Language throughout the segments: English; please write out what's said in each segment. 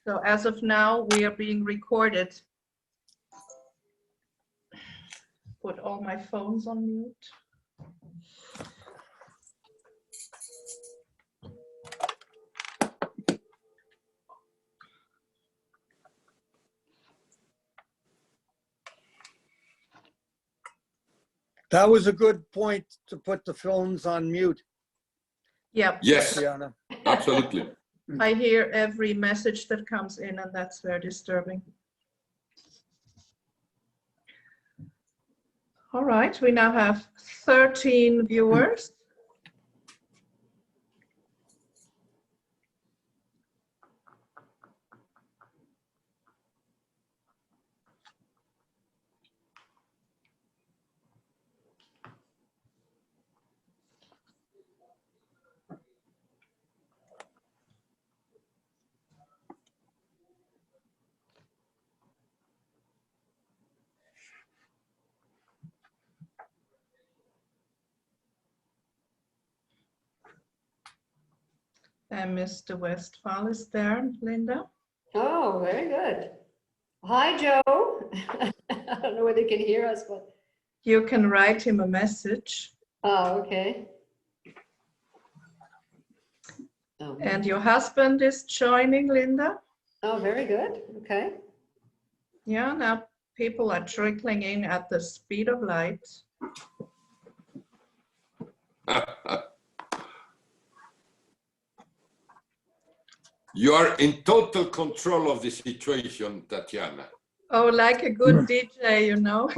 So as of now, we are being recorded. Put all my phones on mute. That was a good point to put the phones on mute. Yep. Yes, Tatiana. absolutely. I hear every message that comes in, and that's very disturbing. All right, we now have 13 viewers. And Mr. Westphal is there, Linda. Oh, very good. Hi, Joe. I don't know whether you can hear us, but. You can write him a message. Oh, okay. Oh, And your husband is joining, Linda. oh, very good. Okay. Yeah, now people are trickling in at the speed of light. You are in total control of the situation, Tatiana. Oh, like a good DJ, you know.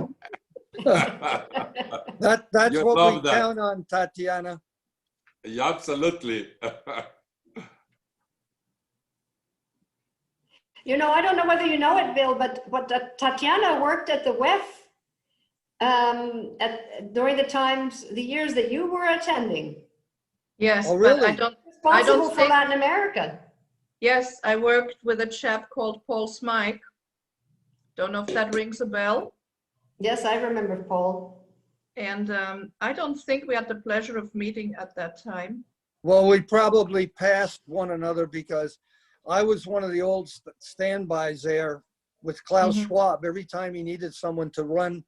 That's You what love we that. count on, Tatiana. Yeah, absolutely. You know, I don't know whether you know it, Bill, but Tatiana worked at the WEF during the years that you were attending. Yes, Oh, but I really? don't Responsible for think- Latin America. Yes, I worked with a chap called Paul Smyke. Don't know if that rings a bell. Yes, I remember Paul. And I don't think we had the pleasure of meeting at that time. Well, we probably passed one another because I was one of the old standbys there with Klaus Schwab. Every time he needed someone to run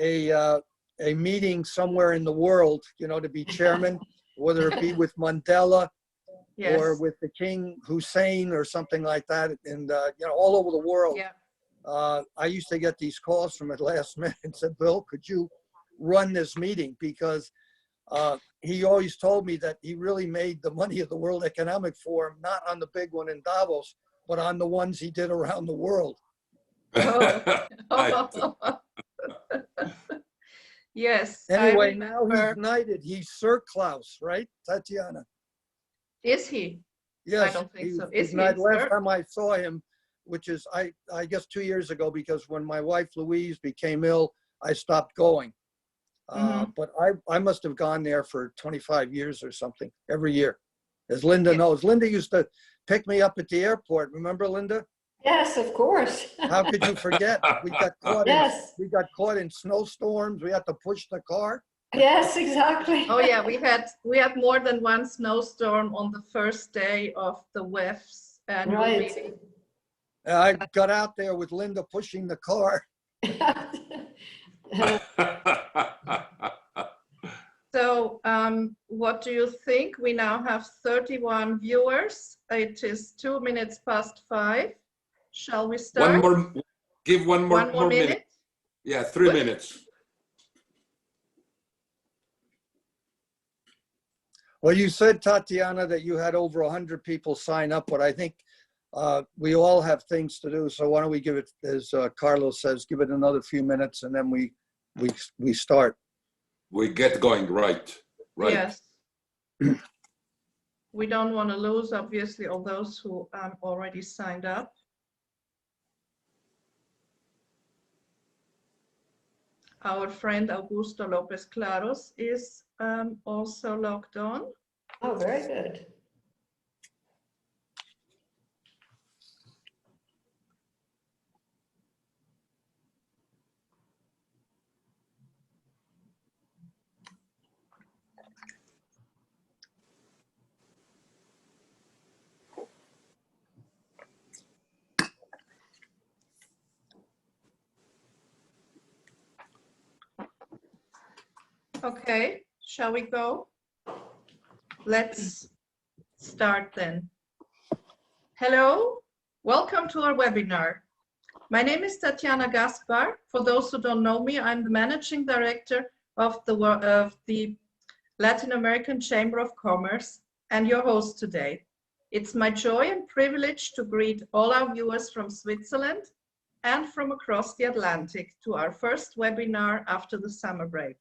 a meeting somewhere in the world, you know, to be chairman, whether it be with Mandela Yes. or with the King Hussein or something like that, and you know, all over the world. Yeah. I used to get these calls from at last minute and said, Bill, could you run this meeting? Because he always told me that he really made the money of the World Economic Forum, not on the big one in Davos, but on the ones he did around the world. Oh. Yes. Anyway, now he's knighted. He's Sir Klaus, right, Tatiana? Is he? Yes. I don't think so. He's Is he, knighted. Last sir? time I saw him, which is, I guess 2 years ago, because when my wife Louise became ill, I stopped going. But I must have gone there for 25 years or something, every year, as Linda knows. Linda used to pick me up at the airport. Remember, Linda? Yes, of course. How could you forget? We got caught. Yes. We got caught in snowstorms. We had to push the car. Yes, exactly. Oh yeah, we had more than one snowstorm on the first day of the WEF's annual Right. meeting. I got out there with Linda pushing the car. So what do you think? We now have 31 viewers. It is 2 minutes past 5. Shall we start? Give one more minute? Yeah, 3 minutes. Well, you said, Tatiana, that you had over 100 people sign up, but I think we all have things to do. So why don't we give it, as Carlos says, give it another few minutes, and then we start. We get going, right? Yes. We don't want to lose, obviously, all those who already signed up. Our friend Augusto Lopez Claros is also logged on. Oh, very good. Okay, shall we go? Let's start then. Hello, welcome to our webinar. My name is Tatiana Gaspar. For those who don't know me, I'm the Managing Director of the Latin American Chamber of Commerce and your host today. It's my joy and privilege to greet all our viewers from Switzerland and from across the Atlantic to our first webinar after the summer break.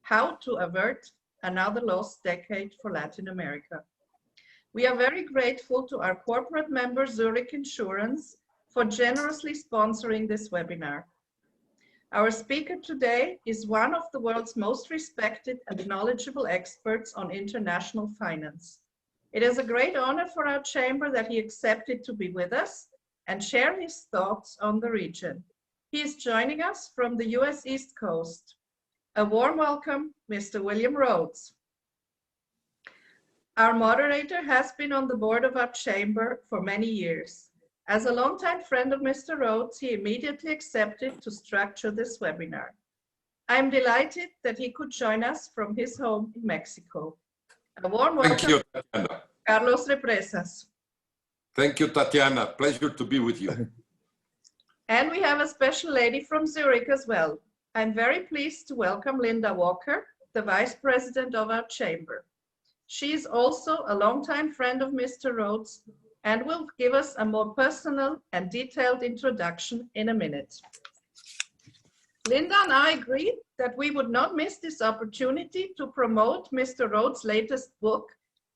How to avert another lost decade for Latin America. We are very grateful to our corporate member Zurich Insurance for generously sponsoring this webinar. Our speaker today is one of the world's most respected and knowledgeable experts on international finance. It is a great honor for our chamber that he accepted to be with us and share his thoughts on the region. He is joining us from the US East Coast. A warm welcome, Mr. William Rhodes. Our moderator has been on the board of our chamber for many years. As a longtime friend of Mr. Rhodes, he immediately accepted to structure this webinar. I'm delighted that he could join us from his home in Mexico. A warm welcome, Thank you, Tatiana. Carlos Represas. Thank you, Tatiana. Pleasure to be with you. And we have a special lady from Zurich as well. I'm very pleased to welcome Linda Walker, the Vice President of our chamber. She is also a longtime friend of Mr. Rhodes and will give us a more personal and detailed introduction in a minute. Linda and I agreed that we would not miss this opportunity to promote Mr. Rhodes' latest book,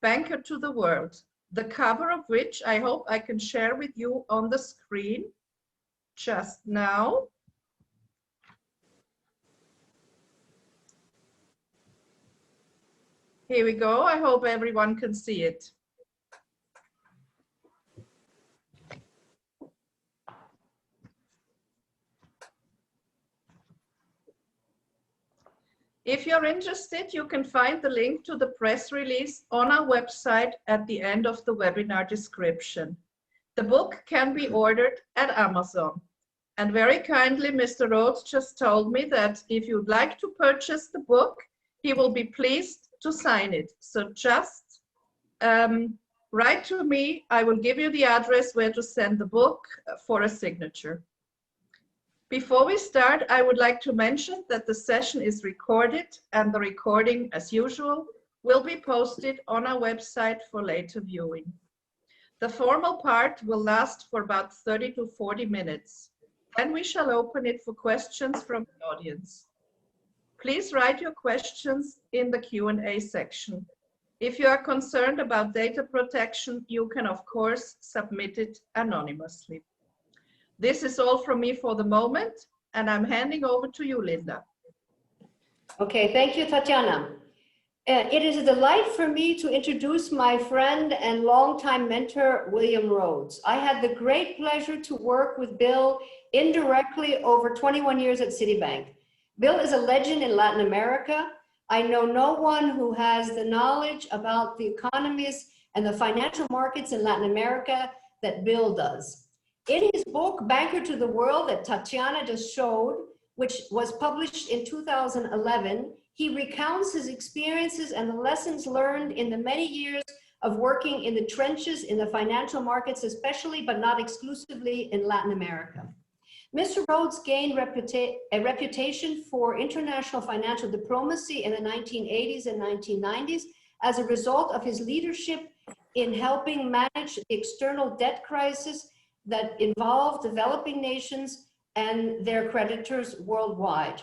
Banker to the World, the cover of which I hope I can share with you on the screen just now. Here we go. I hope everyone can see it. If you're interested, you can find the link to the press release on our website at the end of the webinar description. The book can be ordered at Amazon. And very kindly, Mr. Rhodes just told me that if you'd like to purchase the book, he will be pleased to sign it. So just write to me. I will give you the address where to send the book for a signature. Before we start, I would like to mention that the session is recorded and the recording, as usual, will be posted on our website for later viewing. The formal part will last for about 30 to 40 minutes. Then we shall open it for questions from the audience. Please write your questions in the Q&A section. If you are concerned about data protection, you can, of course, submit it anonymously. This is all from me for the moment, and I'm handing over to you, Linda. Okay, thank you, Tatiana. It is a delight for me to introduce my friend and longtime mentor, William Rhodes. I had the great pleasure to work with Bill indirectly over 21 years at Citibank. Bill is a legend in Latin America. I know no one who has the knowledge about the economies and the financial markets in Latin America that Bill does. In his book, Banker to the World, that Tatiana just showed, which was published in 2011, he recounts his experiences and the lessons learned in the many years of working in the trenches in the financial markets, especially but not exclusively in Latin America. Mr. Rhodes gained a reputation for international financial diplomacy in the 1980s and 1990s as a result of his leadership in helping manage the external debt crisis that involved developing nations and their creditors worldwide.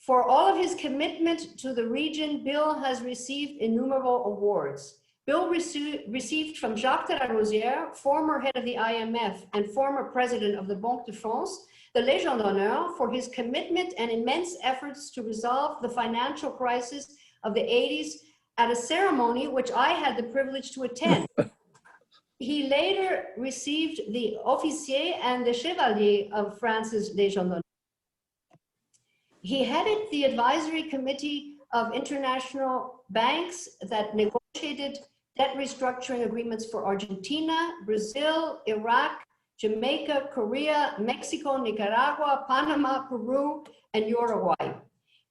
For all of his commitment to the region, Bill has received innumerable awards. Bill received from Jacques de la Rosière, former head of the IMF and former president of the Banque de France, the Légion d'honneur for his commitment and immense efforts to resolve the financial crisis of the 80s at a ceremony which I had the privilege to attend. He later received the Officier and the Chevalier of France's Légion d'honneur. He headed the advisory committee of international banks that negotiated debt restructuring agreements for Argentina, Brazil, Iraq, Jamaica, Korea, Mexico, Nicaragua, Panama, Peru, and Uruguay.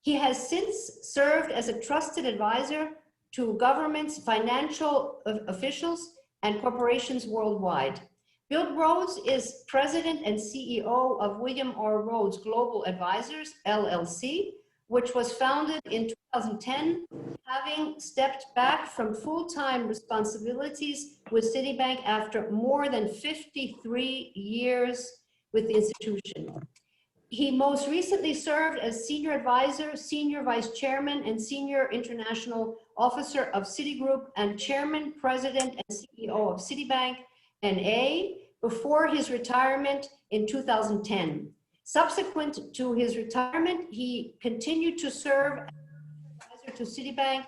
He has since served as a trusted advisor to governments, financial officials, and corporations worldwide. Bill Rhodes is president and CEO of William R. Rhodes Global Advisors, LLC, which was founded in 2010, having stepped back from full-time responsibilities with Citibank after more than 53 years with the institution. He most recently served as senior advisor, senior vice chairman, and senior international officer of Citigroup and chairman, president, and CEO of Citibank NA before his retirement in 2010. Subsequent to his retirement, he continued to serve as advisor to Citibank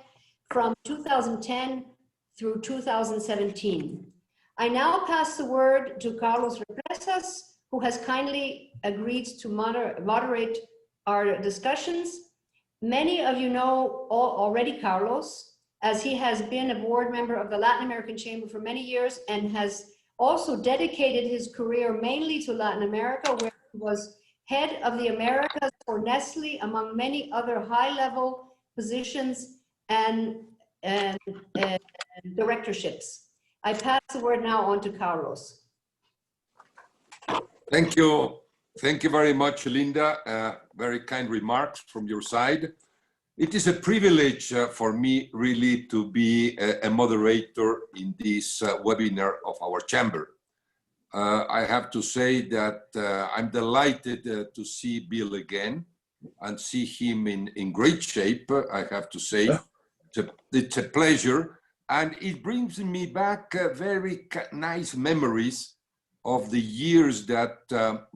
from 2010 through 2017. I now pass the word to Carlos Represas, who has kindly agreed to moderate our discussions. Many of you know already Carlos, as he has been a board member of the Latin American Chamber for many years and has also dedicated his career mainly to Latin America, where he was head of the Americas for Nestle, among many other high-level positions and directorships. I pass the word now on to Carlos. Thank you. Thank you very much, Linda. Very kind remarks from your side. It is a privilege for me really to be a moderator in this webinar of our chamber. I have to say that I'm delighted to see Bill again and see him in great shape, I have to say. It's a pleasure, and it brings me back very nice memories of the years that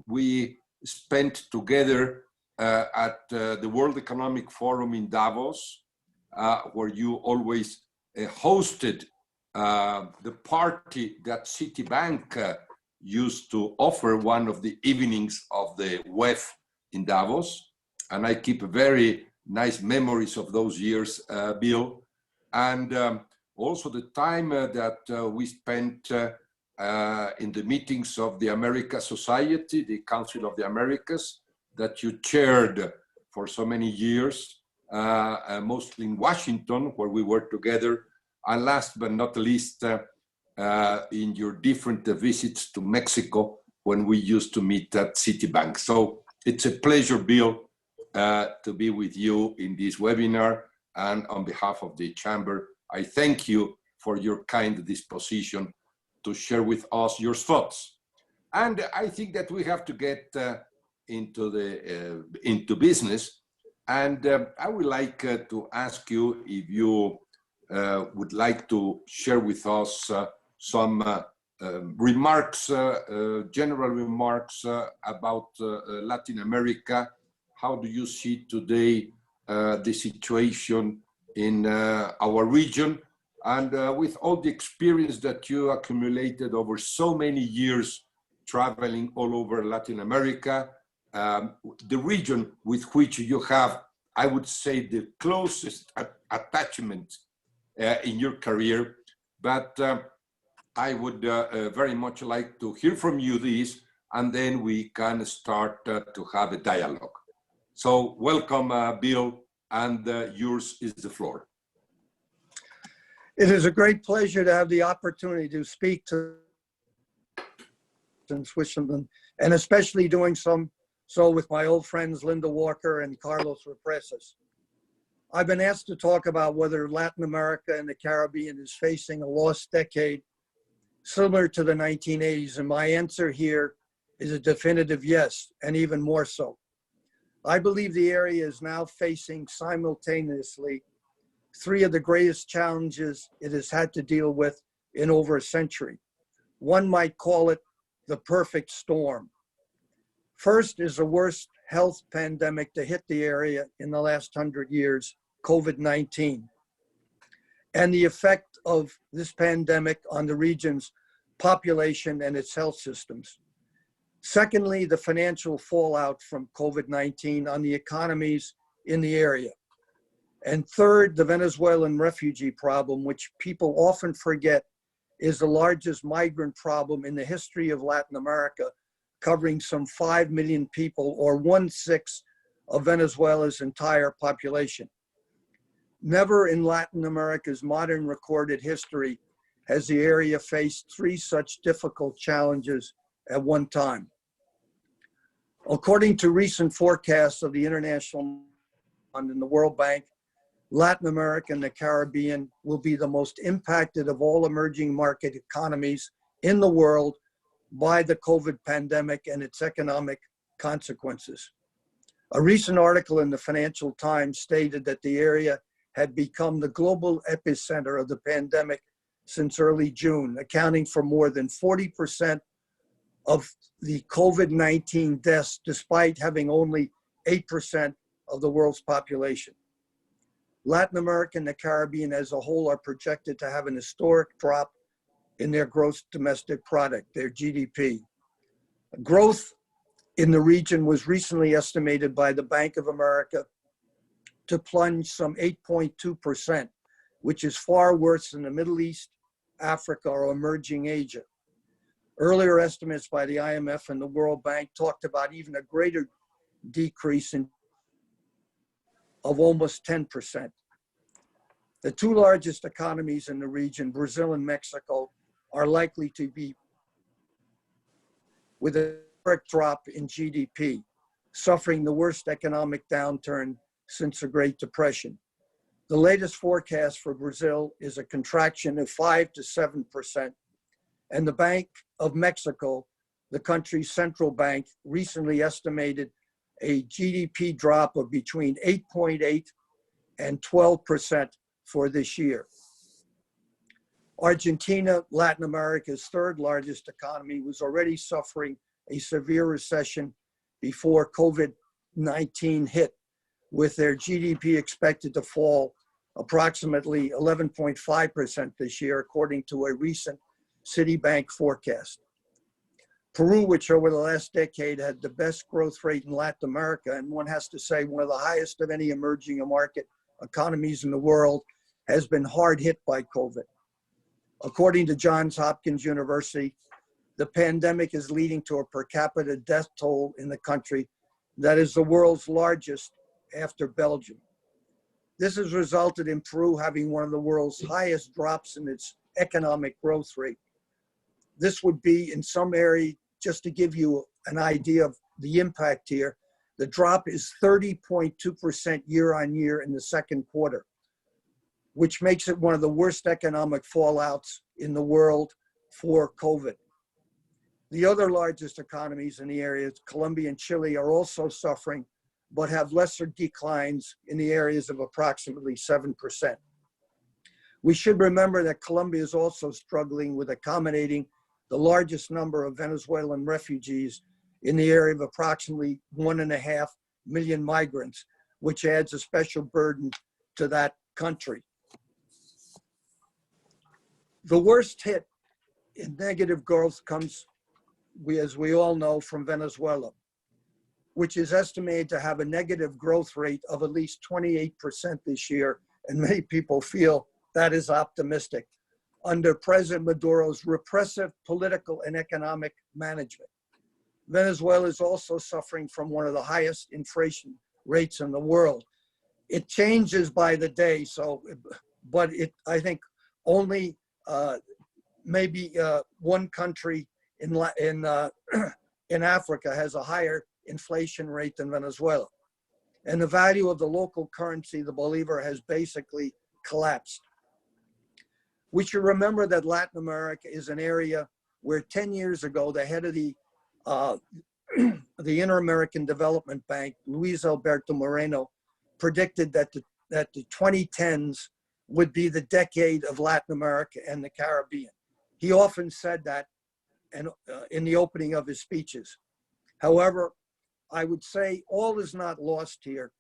we spent together at the World Economic Forum in Davos, where you always hosted the party that Citibank used to offer one of the evenings of the WEF in Davos. And I keep very nice memories of those years, Bill. And also the time that we spent in the meetings of the America Society, the Council of the Americas, that you chaired for so many years, mostly in Washington, where we were together, and last but not least, in your different visits to Mexico, when we used to meet at Citibank. So it's a pleasure, Bill, to be with you in this webinar, and on behalf of the Chamber, I thank you for your kind disposition to share with us your thoughts. And I think that we have to get into business. And I would like to ask you if you would like to share with us some remarks, general remarks about Latin America. How do you see today the situation in our region? And with all the experience that you accumulated over so many years traveling all over Latin America, the region with which you have, I would say, the closest attachment in your career. But I would very much like to hear from you this, and then we can start to have a dialogue. So welcome, Bill, and yours is the floor. It is a great pleasure to have the opportunity to speak to in Switzerland, and especially doing so with my old friends Linda Walker and Carlos Represas. I've been asked to talk about whether Latin America and the Caribbean is facing a lost decade similar to the 1980s, and my answer here is a definitive yes, and even more so. I believe the area is now facing simultaneously three of the greatest challenges it has had to deal with in over a century. One might call it the perfect storm. First is the worst health pandemic to hit the area in the last 100 years, COVID-19, and the effect of this pandemic on the region's population and its health systems. Secondly, the financial fallout from COVID-19 on the economies in the area. And third, the Venezuelan refugee problem, which people often forget is the largest migrant problem in the history of Latin America, covering some 5 million people, or 1/6 of Venezuela's entire population. Never in Latin America's modern recorded history has the area faced three such difficult challenges at one time. According to recent forecasts of the International Fund and the World Bank, Latin America and the Caribbean will be the most impacted of all emerging market economies in the world by the COVID pandemic and its economic consequences. A recent article in the Financial Times stated that the area had become the global epicenter of the pandemic since early June, accounting for more than 40% of the COVID-19 deaths, despite having only 8% of the world's population. Latin America and the Caribbean as a whole are projected to have an historic drop in their gross domestic product, their GDP. Growth in the region was recently estimated by the Bank of America to plunge some 8.2%, which is far worse than the Middle East, Africa, or emerging Asia. Earlier estimates by the IMF and the World Bank talked about even a greater decrease of almost 10%. The two largest economies in the region, Brazil and Mexico, are likely to be with a direct drop in GDP, suffering the worst economic downturn since the Great Depression. The latest forecast for Brazil is a contraction of 5 to 7%, and the Bank of Mexico, the country's central bank, recently estimated a GDP drop of between 8.8 and 12% for this year. Argentina, Latin America's third largest economy, was already suffering a severe recession before COVID-19 hit, with their GDP expected to fall approximately 11.5% this year, according to a recent Citibank forecast. Peru, which over the last decade had the best growth rate in Latin America, and one has to say one of the highest of any emerging market economies in the world, has been hard hit by COVID. According to Johns Hopkins University, the pandemic is leading to a per capita death toll in the country that is the world's largest after Belgium. This has resulted in Peru having one of the world's highest drops in its economic growth rate. This would be in some area, just to give you an idea of the impact here, the drop is 30.2% year on year in the second quarter, which makes it one of the worst economic fallouts in the world for COVID. The other largest economies in the area, Colombia and Chile, are also suffering, but have lesser declines in the areas of approximately 7%. We should remember that Colombia is also struggling with accommodating the largest number of Venezuelan refugees in the area of approximately 1.5 million migrants, which adds a special burden to that country. The worst hit in negative growth comes, as we all know, from Venezuela, which is estimated to have a negative growth rate of at least 28% this year, and many people feel that is optimistic, under President Maduro's repressive political and economic management. Venezuela is also suffering from one of the highest inflation rates in the world. It changes by the day, but I think only maybe one country in Africa has a higher inflation rate than Venezuela. And the value of the local currency, the Bolivar, has basically collapsed. We should remember that Latin America is an area where 10 years ago, the head of the Inter-American Development Bank, Luis Alberto Moreno, predicted that the 2010s would be the decade of Latin America and the Caribbean. He often said that in the opening of his speeches. However, I would say all is not lost here,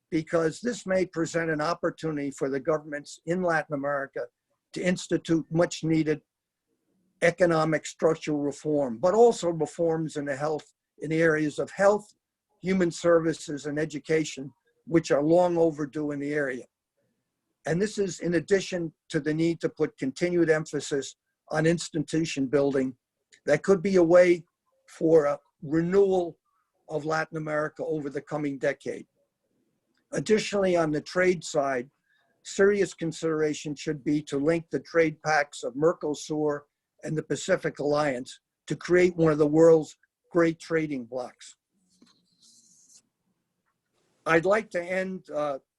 because this may present an opportunity for the governments in Latin America to institute much needed economic structural reform, but also reforms in the areas of health, human services, and education, which are long overdue in the area. And this is in addition to the need to put continued emphasis on institution building that could be a way for a renewal of Latin America over the coming decade. Additionally, on the trade side, serious consideration should be to link the trade pacts of Mercosur and the Pacific Alliance to create one of the world's great trading blocs. I'd like to end,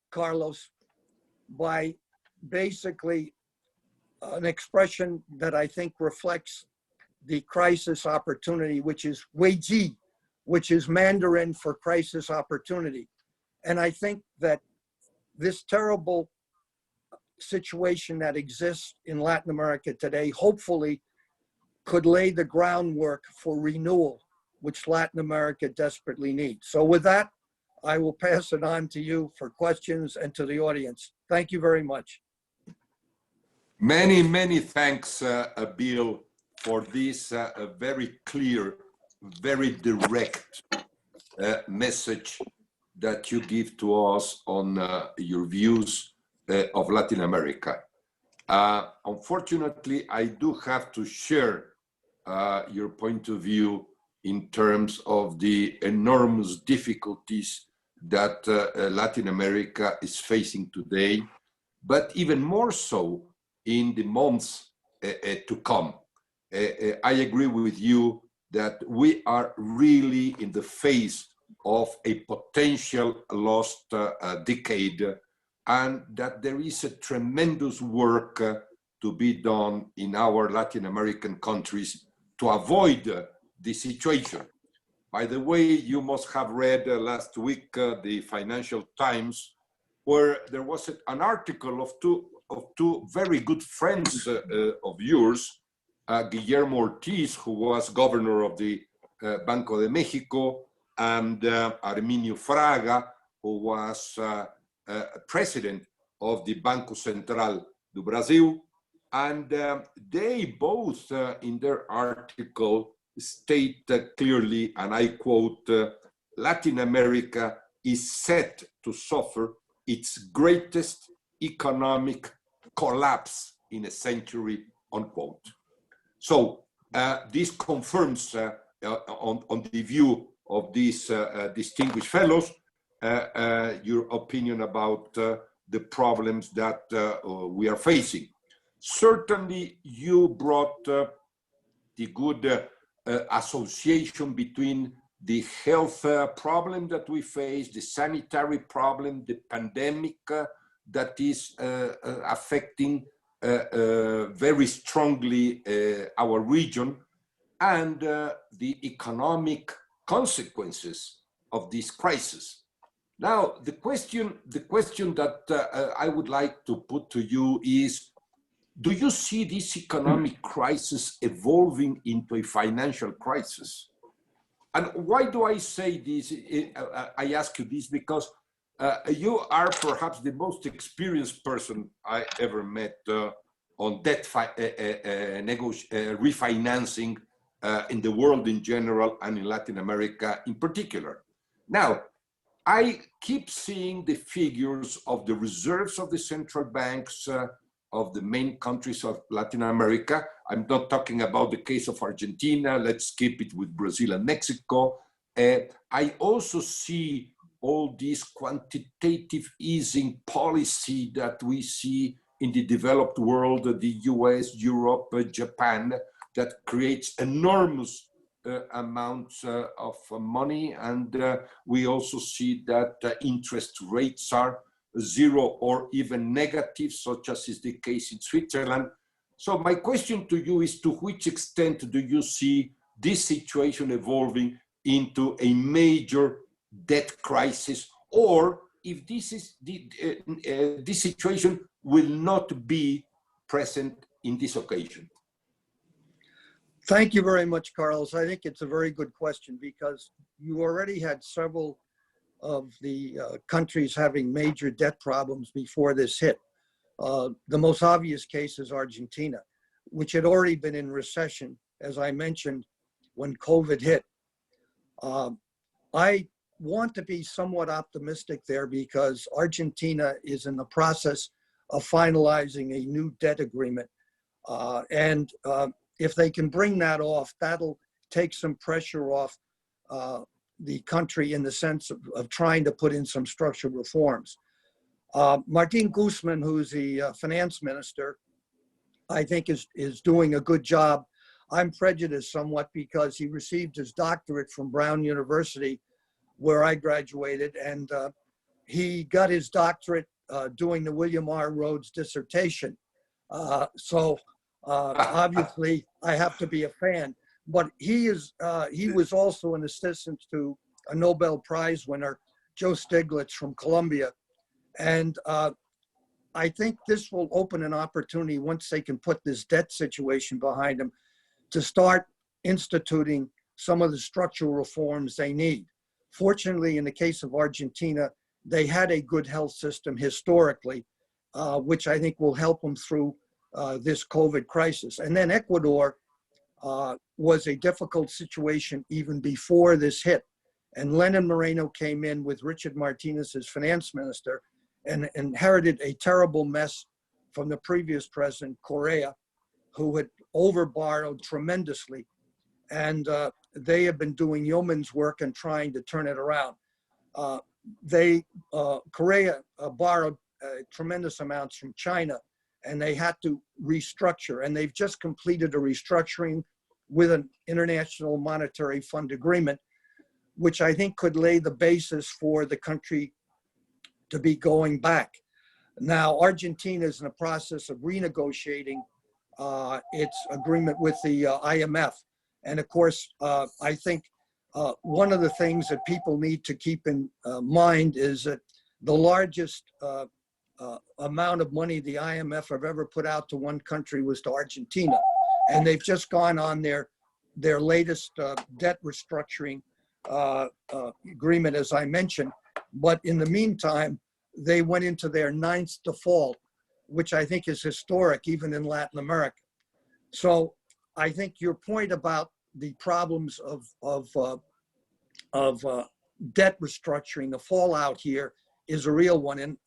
Carlos, by basically an expression that I think reflects the crisis opportunity, which is weiji, which is Mandarin for crisis opportunity. And I think that this terrible situation that exists in Latin America today, hopefully could lay the groundwork for renewal, which Latin America desperately needs. So with that, I will pass it on to you for questions and to the audience. Thank you very much. Many, many thanks, Bill, for this very clear, very direct message that you give to us on your views of Latin America. Unfortunately, I do have to share your point of view in terms of the enormous difficulties that Latin America is facing today, but even more so in the months to come. I agree with you that we are really in the face of a potential lost decade, and that there is a tremendous work to be done in our Latin American countries to avoid this situation. By the way, you must have read last week the Financial Times, where there was an article of two very good friends of yours, Guillermo Ortiz, who was governor of the Banco de Mexico, and Arminio Fraga, who was president of the Banco Central do Brasil. And they both, in their article, state clearly, and I quote, Latin America is set to suffer its greatest economic collapse in a century, unquote. So this confirms on the view of these distinguished fellows, your opinion about the problems that we are facing. Certainly, you brought the good association between the health problem that we face, the sanitary problem, the pandemic that is affecting very strongly our region, and the economic consequences of this crisis. Now, the question that I would like to put to you is, do you see this economic crisis evolving into a financial crisis? And why do I say this? I ask you this because you are perhaps the most experienced person I ever met on debt refinancing in the world in general and in Latin America in particular. Now, I keep seeing the figures of the reserves of the central banks of the main countries of Latin America. I'm not talking about the case of Argentina. Let's keep it with Brazil and Mexico. I also see all this quantitative easing policy that we see in the developed world, the US, Europe, Japan, that creates enormous amounts of money. And we also see that interest rates are zero or even negative, such as is the case in Switzerland. So my question to you is, to which extent do you see this situation evolving into a major debt crisis, or if this is this situation will not be present in this occasion? Thank you very much, Carlos. I think it's a very good question because you already had several of the countries having major debt problems before this hit. The most obvious case is Argentina, which had already been in recession, as I mentioned, when COVID hit. I want to be somewhat optimistic there because Argentina is in the process of finalizing a new debt agreement. If they can bring that off, that'll take some pressure off the country in the sense of trying to put in some structural reforms. Martin Guzman, who's the finance minister, I think is doing a good job. I'm prejudiced somewhat because he received his doctorate from Brown University, where I graduated, and he got his doctorate doing the William R. Rhodes dissertation. So obviously I have to be a fan, but he was also an assistant to a Nobel Prize winner, Joe Stiglitz from Columbia. And I think this will open an opportunity once they can put this debt situation behind them to start instituting some of the structural reforms they need. Fortunately, in the case of Argentina, they had a good health system historically, which I think will help them through this COVID crisis. And then Ecuador was a difficult situation even before this hit. And Lenin Moreno came in with Richard Martinez as finance minister and inherited a terrible mess from the previous president, Correa, who had overborrowed tremendously. And they have been doing yeoman's work and trying to turn it around. Correa borrowed tremendous amounts from China, and they had to restructure. And they've just completed a restructuring with an International Monetary Fund agreement, which I think could lay the basis for the country to be going back. Now, Argentina is in the process of renegotiating its agreement with the IMF. And of course, I think one of the things that people need to keep in mind is that the largest amount of money the IMF have ever put out to one country was to Argentina. And they've just gone on their latest debt restructuring agreement, as I mentioned. But in the meantime, they went into their 9th default, which I think is historic even in Latin America. So I think your point about the problems of debt restructuring, the fallout here is a real one. And,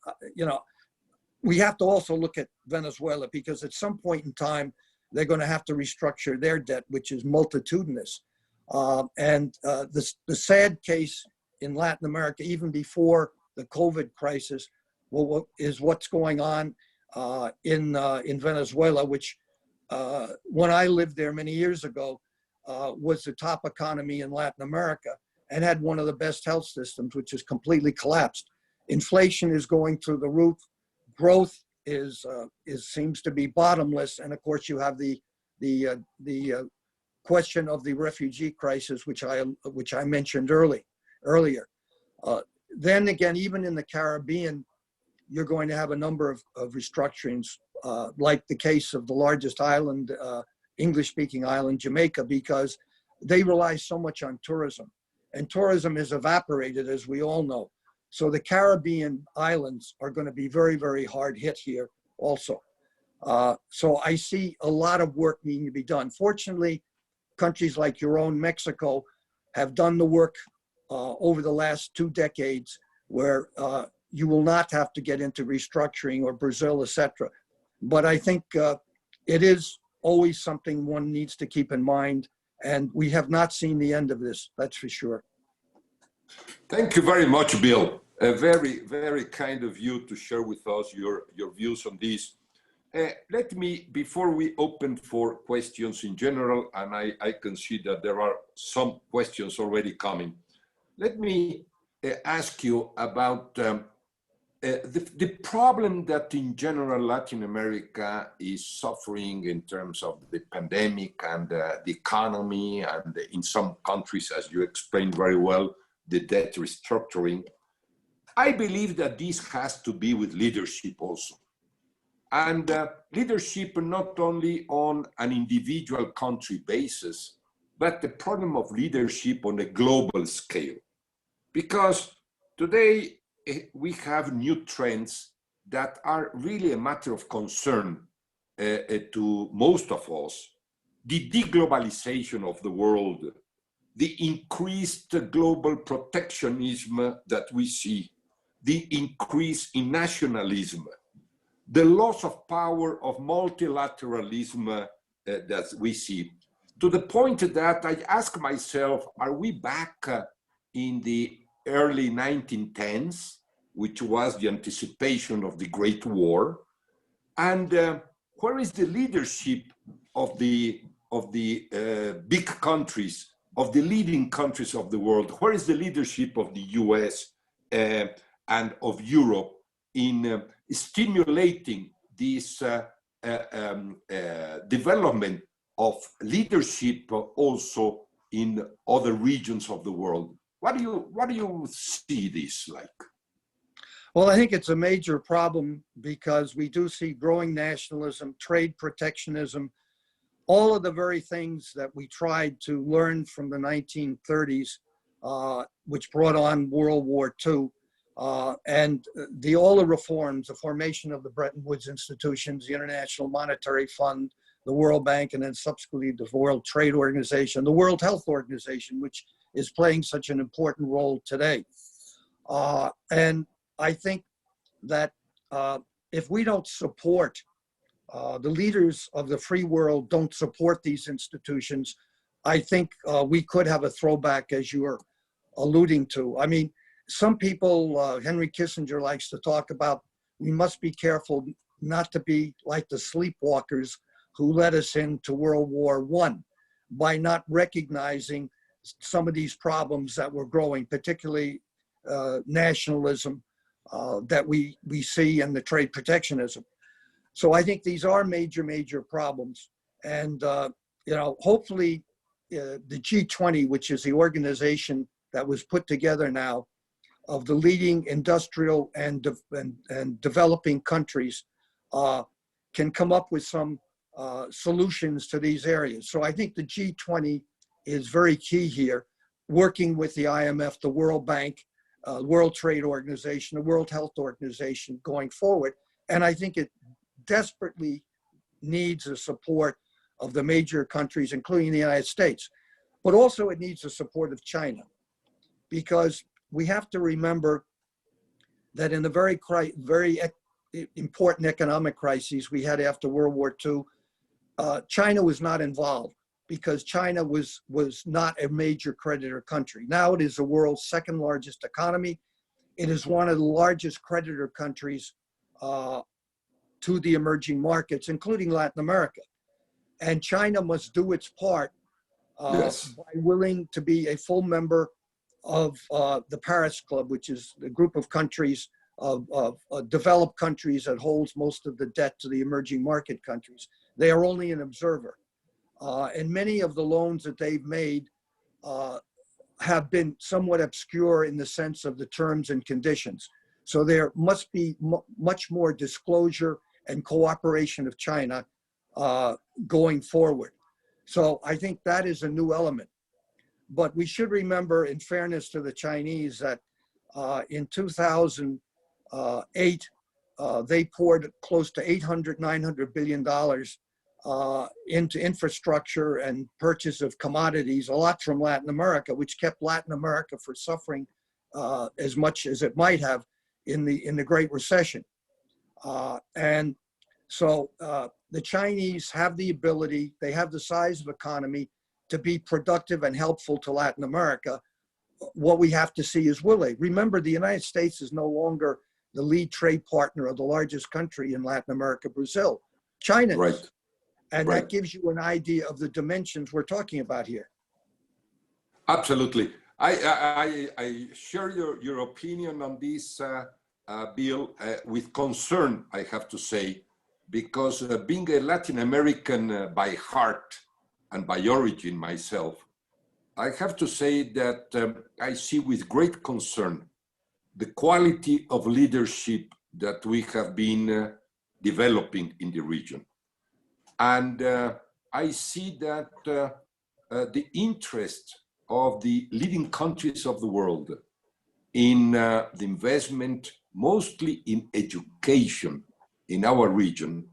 we have to also look at Venezuela, because at some point in time, they're going to have to restructure their debt, which is multitudinous. The sad case in Latin America, even before the COVID crisis, is what's going on in Venezuela, which when I lived there many years ago, was the top economy in Latin America and had one of the best health systems, which is completely collapsed. Inflation is going through the roof. Growth seems to be bottomless, and of course you have the question of the refugee crisis, which I mentioned earlier. Then again, even in the Caribbean, you're going to have a number of restructurings, like the case of the largest island, English-speaking island, Jamaica, because they rely so much on tourism, and tourism has evaporated, as we all know. So the Caribbean islands are going to be very, very hard hit here also. So I see a lot of work needing to be done. Fortunately, countries like your own Mexico have done the work over the last 2 decades, where you will not have to get into restructuring, or Brazil, etc. But I think it is always something one needs to keep in mind, and we have not seen the end of this, that's for sure. Thank you very much, Bill. Very, very kind of you to share with us your views on this. Let me, before we open for questions in general, and I can see that there are some questions already coming, let me ask you about the problem that in general Latin America is suffering in terms of the pandemic and the economy, and in some countries, as you explained very well, the debt restructuring. I believe that this has to be with leadership also. And leadership not only on an individual country basis, but the problem of leadership on a global scale. Because today we have new trends that are really a matter of concern to most of us. The deglobalization of the world, the increased global protectionism that we see, the increase in nationalism, the loss of power of multilateralism that we see, to the point that I ask myself, are we back in the early 1910s, which was the anticipation of the Great War? And where is the leadership of the big countries, of the leading countries of the world? Where is the leadership of the US and of Europe in stimulating this development of leadership also in other regions of the world? What do you see this like? Well, I think it's a major problem because we do see growing nationalism, trade protectionism, all of the very things that we tried to learn from the 1930s, which brought on World War II, and all the reforms, the formation of the Bretton Woods institutions, the International Monetary Fund, the World Bank, and then subsequently the World Trade Organization, the World Health Organization, which is playing such an important role today. And I think that if we don't support, the leaders of the free world don't support these institutions, I think we could have a throwback, as you are alluding to. I mean, some people, Henry Kissinger likes to talk about, we must be careful not to be like the sleepwalkers who led us into World War I by not recognizing some of these problems that were growing, particularly nationalism that we see in the trade protectionism. So I think these are major problems. And, hopefully the G20, which is the organization that was put together now of the leading industrial and developing countries, can come up with some solutions to these areas. So I think the G20 is very key here, working with the IMF, the World Bank, World Trade Organization, the World Health Organization going forward. And I think it desperately needs the support of the major countries, including the United States. But also it needs the support of China, because we have to remember that in the very important economic crises we had after World War II, China was not involved because China was not a major creditor country. Now it is the world's second largest economy. It is one of the largest creditor countries to the emerging markets, including Latin America. And China must do its part Yes. by willing to be a full member of the Paris Club, which is the group of countries, of developed countries that holds most of the debt to the emerging market countries. They are only an observer. And many of the loans that they've made have been somewhat obscure in the sense of the terms and conditions. So there must be much more disclosure and cooperation of China going forward. So I think that is a new element. But we should remember, in fairness to the Chinese, that in 2008, they poured close to $900 billion into infrastructure and purchase of commodities, a lot from Latin America, which kept Latin America from suffering as much as it might have in the Great Recession. And so the Chinese have the ability, they have the size of economy to be productive and helpful to Latin America. What we have to see is, will they? Remember, the United States is no longer the lead trade partner of the largest country in Latin America, Brazil. China is. Right. And Right. that gives you an idea of the dimensions we're talking about here. Absolutely. I share your opinion on this, Bill, with concern, I have to say, because being a Latin American by heart and by origin myself, I have to say that I see with great concern the quality of leadership that we have been developing in the region. And I see that the interest of the leading countries of the world in the investment, mostly in education in our region,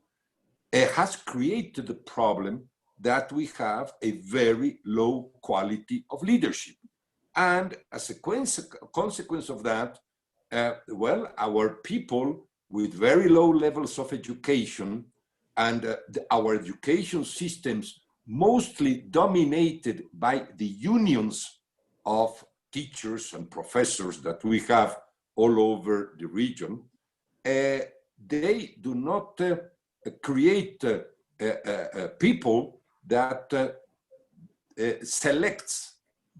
has created the problem that we have a very low quality of leadership. And as a consequence of that, well, our people with very low levels of education and our education systems mostly dominated by the unions of teachers and professors that we have all over the region, they do not create people that selects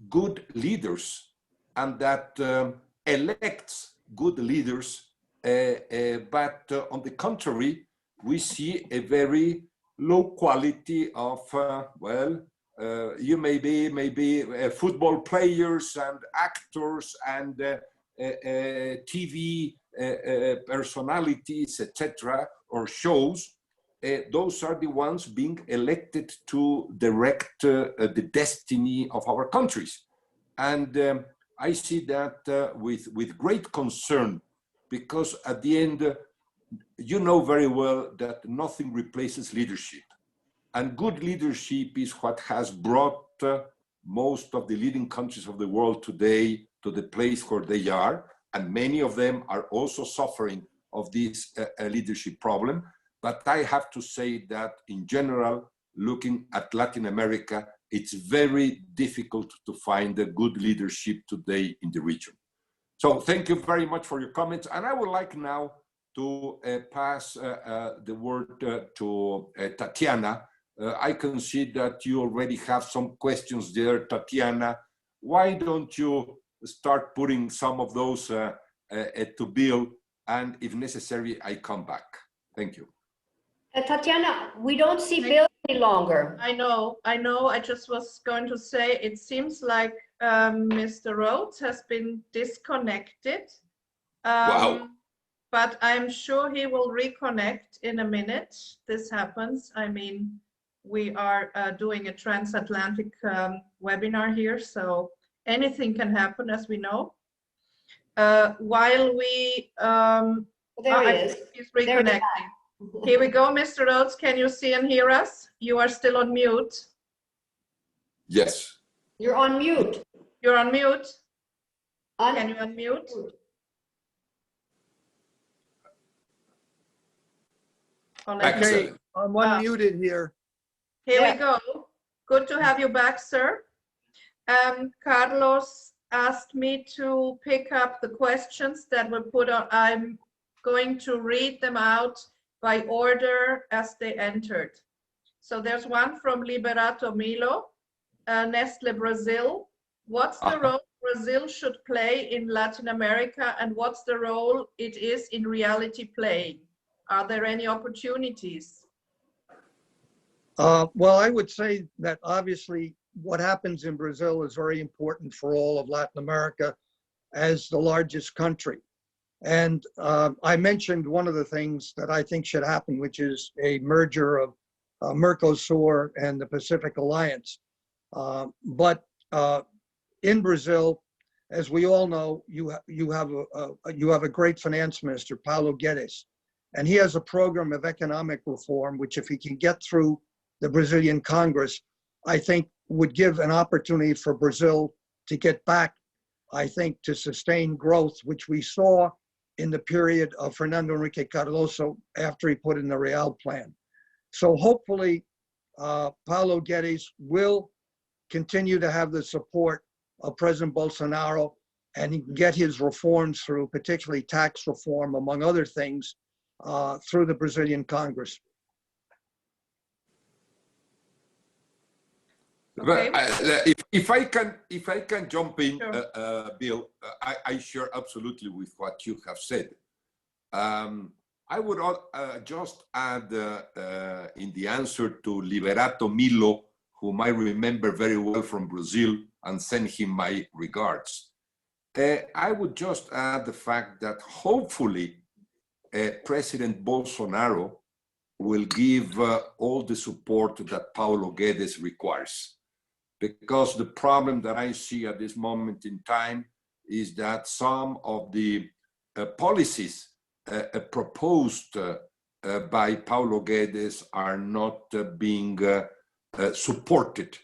good leaders and that elects good leaders, but on the contrary, we see a very low quality of, you may be football players and actors and TV personalities, etc., or shows. Those are the ones being elected to direct the destiny of our countries. And I see that with great concern, because at the end, you know very well that nothing replaces leadership. And good leadership is what has brought most of the leading countries of the world today to the place where they are. And many of them are also suffering of this leadership problem. But I have to say that in general, looking at Latin America, it's very difficult to find a good leadership today in the region. So thank you very much for your comments. And I would like now to pass the word to Tatiana. I can see that you already have some questions there, Tatiana. Why don't you start putting some of those to Bill, and if necessary, I come back. Thank you. Tatiana, we don't see Bill any longer. I know. I just was going to say, it seems like Mr. Rhodes has been disconnected. Wow. But I'm sure he will reconnect in a minute. This happens. I mean, we are doing a transatlantic webinar here, so anything can happen, as we know. While we, There he is. He's reconnecting. Here we go, Mr. Rhodes. Can you see and hear us? You are still on mute. Yes. You're on mute. You're on mute. Can you unmute? Okay, I'm unmuted here. Here we go. Good to have you back, sir. Carlos asked me to pick up the questions that were put on. I'm going to read them out by order as they entered. So there's one from Liberato Milo, Nestle Brazil. What's the role Brazil should play in Latin America, and what's the role it is in reality playing? Are there any opportunities? Well, I would say that obviously what happens in Brazil is very important for all of Latin America as the largest country. And I mentioned one of the things that I think should happen, which is a merger of Mercosur and the Pacific Alliance. But in Brazil, as we all know, you have a great finance minister, Paulo Guedes, and he has a program of economic reform, which if he can get through the Brazilian Congress, I think would give an opportunity for Brazil to get back, I think, to sustain growth, which we saw in the period of Fernando Henrique Cardoso after he put in the Real plan. So hopefully, Paulo Guedes will continue to have the support of President Bolsonaro, and he can get his reforms through, particularly tax reform, among other things, through the Brazilian Congress. Okay. If I can jump in, Sure. Bill, I share absolutely with what you have said. I would just add in the answer to Liberato Milo, whom I remember very well from Brazil, and send him my regards. I would just add the fact that hopefully President Bolsonaro will give all the support that Paulo Guedes requires. Because the problem that I see at this moment in time is that some of the policies proposed by Paulo Guedes are not being supported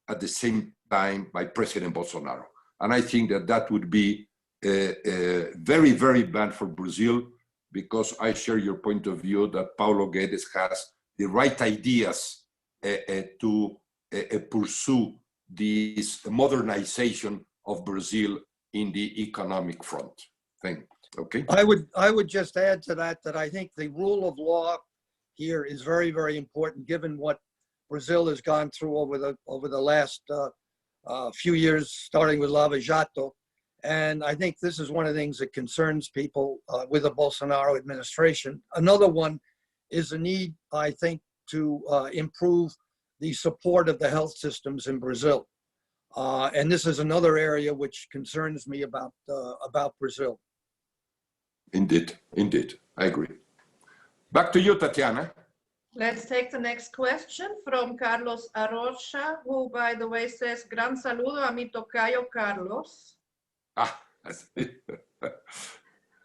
at the same time by President Bolsonaro. And I think that that would be very, very bad for Brazil, because I share your point of view that Paulo Guedes has the right ideas to pursue this modernization of Brazil in the economic front. Okay. I would just add to that I think the rule of law here is very, very important, given what Brazil has gone through over the last few years, starting with Lava Jato. And I think this is one of the things that concerns people with the Bolsonaro administration. Another one is the need, I think, to improve the support of the health systems in Brazil. And this is another area which concerns me about Brazil. Indeed, indeed, I agree. Back to you, Tatiana. Let's take the next question from Carlos Arrocha, who, by the way, says, gran saludo a mi tocayo Carlos. Ah,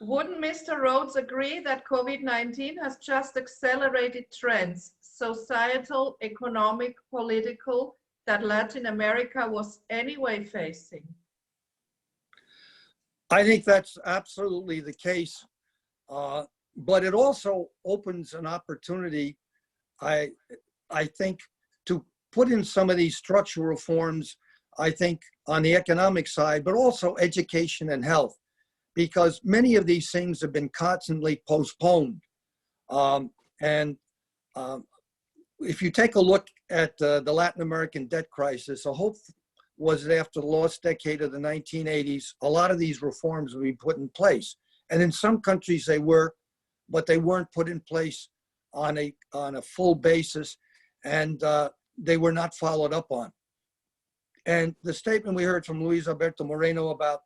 Wouldn't Mr. Rhodes agree that COVID-19 has just accelerated trends, societal, economic, political, that Latin America was anyway facing? I think that's absolutely the case, but it also opens an opportunity, I think, to put in some of these structural reforms, I think, on the economic side, but also education and health, because many of these things have been constantly postponed. If you take a look at the Latin American debt crisis, the hope was that after the lost decade of the 1980s, a lot of these reforms would be put in place. And in some countries they were, but they weren't put in place on a full basis, and they were not followed up on. And the statement we heard from Luis Alberto Moreno about,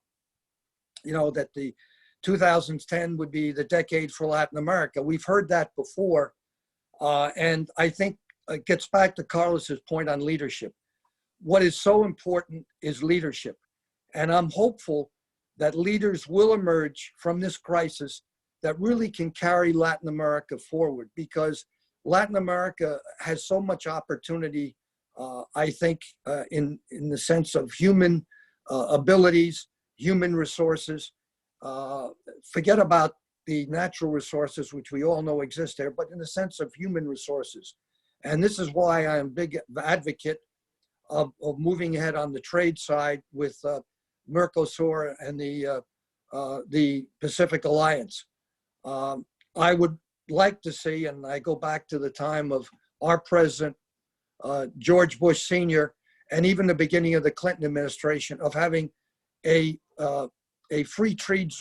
that the 2010 would be the decade for Latin America, we've heard that before. And I think it gets back to Carlos's point on leadership. What is so important is leadership. And I'm hopeful that leaders will emerge from this crisis that really can carry Latin America forward, because Latin America has so much opportunity, I think, in the sense of human abilities, human resources. Forget about the natural resources, which we all know exist there, but in the sense of human resources. And this is why I am a big advocate of moving ahead on the trade side with Mercosur and the Pacific Alliance. I would like to see, and I go back to the time of our president, George Bush Sr., and even the beginning of the Clinton administration, of having a free trade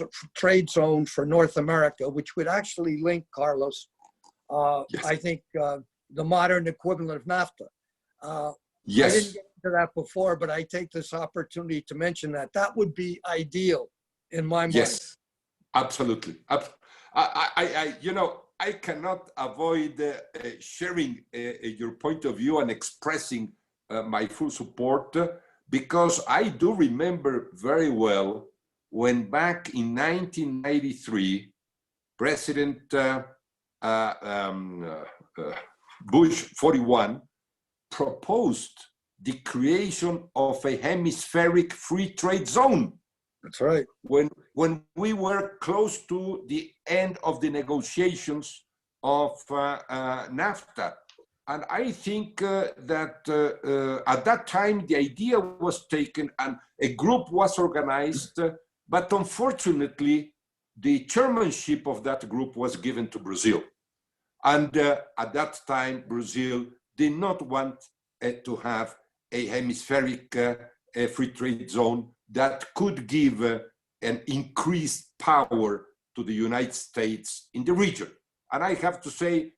zone for North America, which would actually link, Carlos, yes. I think, the modern equivalent of NAFTA. Yes. I didn't get into that before, but I take this opportunity to mention that. That would be ideal in my mind. Yes, absolutely. I cannot avoid sharing your point of view and expressing my full support, because I do remember very well when back in 1993, President Bush 41 proposed the creation of a hemispheric free trade zone. That's right. When we were close to the end of the negotiations of NAFTA. And I think that at that time, the idea was taken and a group was organized, but unfortunately, the chairmanship of that group was given to Brazil. And at that time, Brazil did not want to have a hemispheric free trade zone that could give an increased power to the United States in the region. And I have to say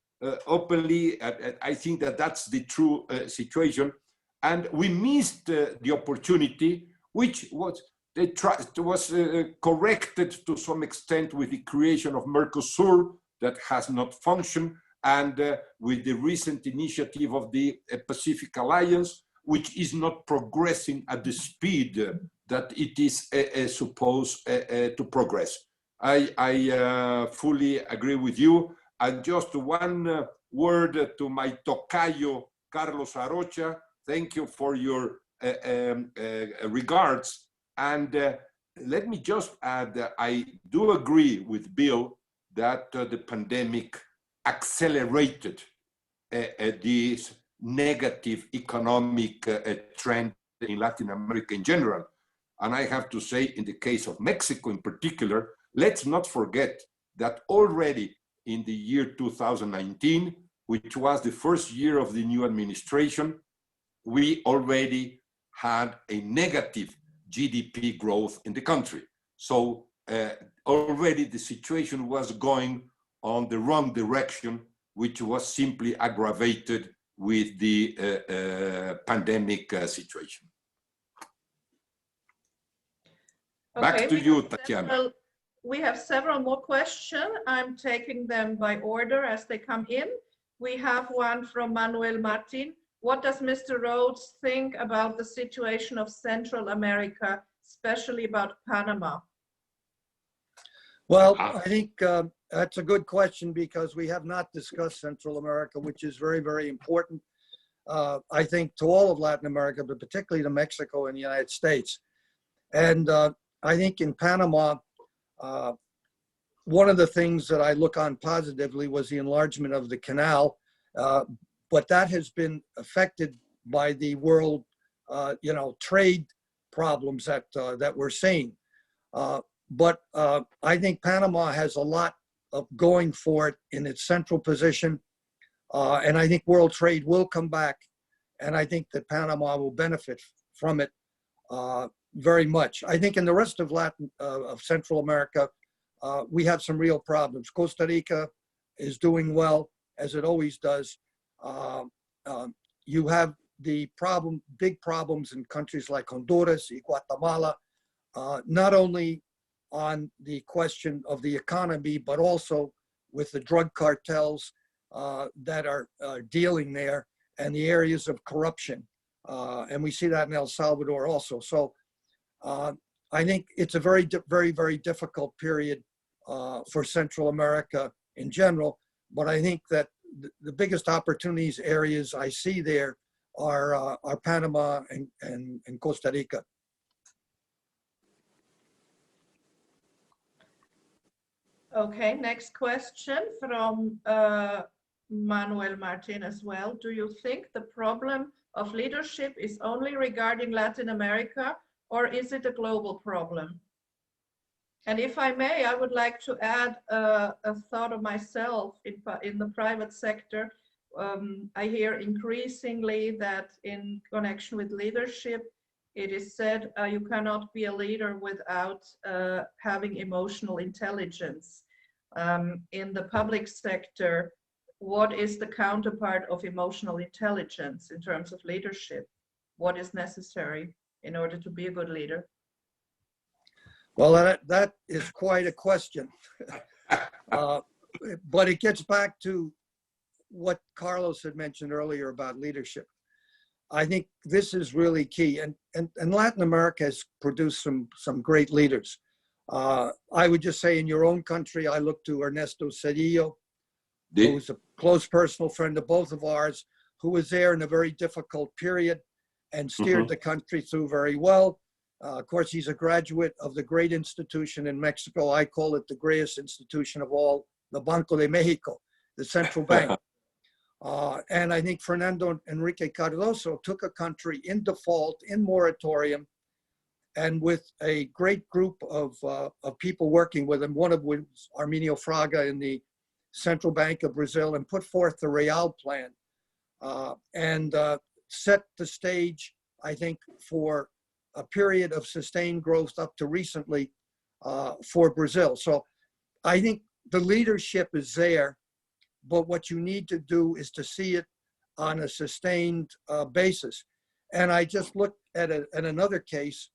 openly, I think that that's the true situation. And we missed the opportunity, which was corrected to some extent with the creation of Mercosur that has not functioned, and with the recent initiative of the Pacific Alliance, which is not progressing at the speed that it is supposed to progress. I fully agree with you. And just one word to my tocayo, Carlos Arrocha. Thank you for your regards. And let me just add that I do agree with Bill that the pandemic accelerated this negative economic trend in Latin America in general. And I have to say, in the case of Mexico in particular, let's not forget that already in the year 2019, which was the first year of the new administration, we already had a negative GDP growth in the country. So already the situation was going on the wrong direction, which was simply aggravated with the pandemic situation. Back to you, Tatiana. We have several more questions. I'm taking them by order as they come in. We have one from Manuel Martin. What does Mr. Rhodes think about the situation of Central America, especially about Panama? Well, I think that's a good question because we have not discussed Central America, which is very, very important, I think, to all of Latin America, but particularly to Mexico and the United States. And I think in Panama, one of the things that I look on positively was the enlargement of the canal, but that has been affected by the world, trade problems that we're seeing. But I think Panama has a lot of going for it in its central position, and I think world trade will come back, and I think that Panama will benefit from it very much. I think in the rest of Central America, we have some real problems. Costa Rica is doing well, as it always does. You have the big problems in countries like Honduras and Guatemala, not only on the question of the economy, but also with the drug cartels that are dealing there and the areas of corruption. And we see that in El Salvador also. So I think it's a very, very, very difficult period for Central America in general. But I think that the biggest opportunities areas I see there are Panama and Costa Rica. Okay, next question from Manuel Martin as well. Do you think the problem of leadership is only regarding Latin America, or is it a global problem? And if I may, I would like to add a thought of myself in the private sector. I hear increasingly that in connection with leadership, it is said you cannot be a leader without having emotional intelligence. In the public sector, what is the counterpart of emotional intelligence in terms of leadership? What is necessary in order to be a good leader? Well, that is quite a question. But it gets back to what Carlos had mentioned earlier about leadership. I think this is really key. And Latin America has produced some great leaders. I would just say in your own country, I look to Ernesto Cedillo, who's a close personal friend of both of ours, who was there in a very difficult period and steered the country through very well. Of course, he's a graduate of the great institution in Mexico. I call it the greatest institution of all, the Banco de Mexico, the central bank. And I think Fernando Enrique Cardoso took a country in default, in moratorium, and with a great group of people working with him, one of which was Arminio Fraga in the Central Bank of Brazil, and put forth the Real plan and set the stage, I think, for a period of sustained growth up to recently for Brazil. So I think the leadership is there, but what you need to do is to see it on a sustained basis. And I just looked at another case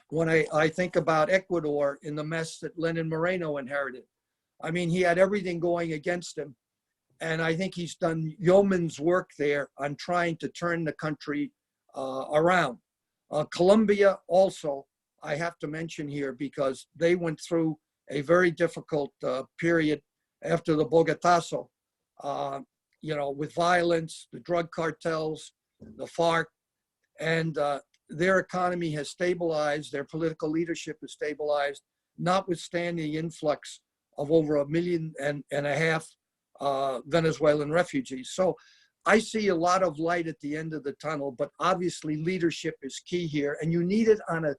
when I think about Ecuador in the mess that Lenin Moreno inherited. I mean, he had everything going against him. And I think he's done yeoman's work there on trying to turn the country around. Colombia also, I have to mention here, because they went through a very difficult period after the Bogotazo, with violence, the drug cartels, the FARC, and their economy has stabilized, their political leadership has stabilized, notwithstanding the influx of over 1.5 million Venezuelan refugees. So I see a lot of light at the end of the tunnel, but obviously leadership is key here, and you need it on a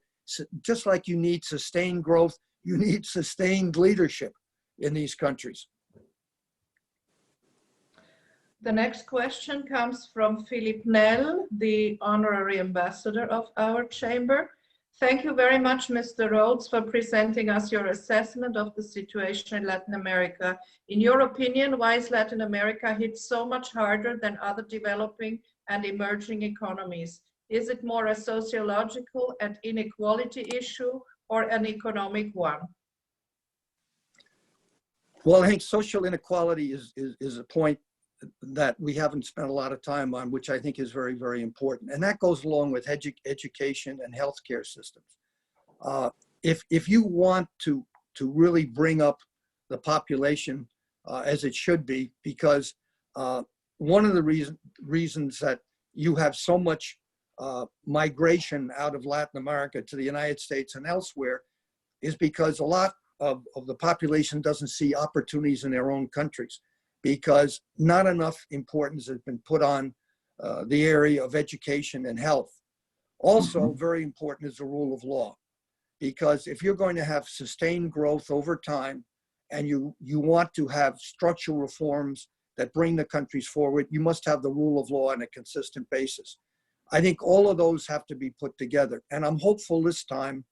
just like you need sustained growth, you need sustained leadership in these countries. The next question comes from Philip Nell, the honorary ambassador of our chamber. Thank you very much, Mr. Rhodes, for presenting us your assessment of the situation in Latin America. In your opinion, why is Latin America hit so much harder than other developing and emerging economies? Is it more a sociological and inequality issue or an economic one? Well, I think social inequality is a point that we haven't spent a lot of time on, which I think is very, very important. And that goes along with education and healthcare systems. If you want to really bring up the population as it should be, because one of the reasons that you have so much migration out of Latin America to the United States and elsewhere is because a lot of the population doesn't see opportunities in their own countries, because not enough importance has been put on the area of education and health. Also, very important is the rule of law, because if you're going to have sustained growth over time and you want to have structural reforms that bring the countries forward, you must have the rule of law on a consistent basis. I think all of those have to be put together. And I'm hopeful this time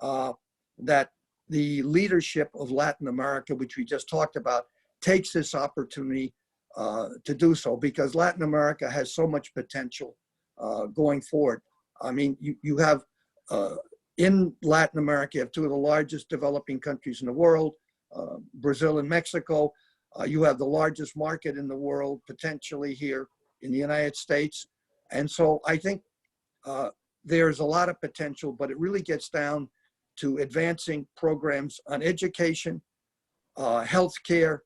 that the leadership of Latin America, which we just talked about, takes this opportunity to do so, because Latin America has so much potential going forward. I mean, you have in Latin America, you have two of the largest developing countries in the world, Brazil and Mexico. You have the largest market in the world potentially here in the United States. And so I think there's a lot of potential, but it really gets down to advancing programs on education, healthcare,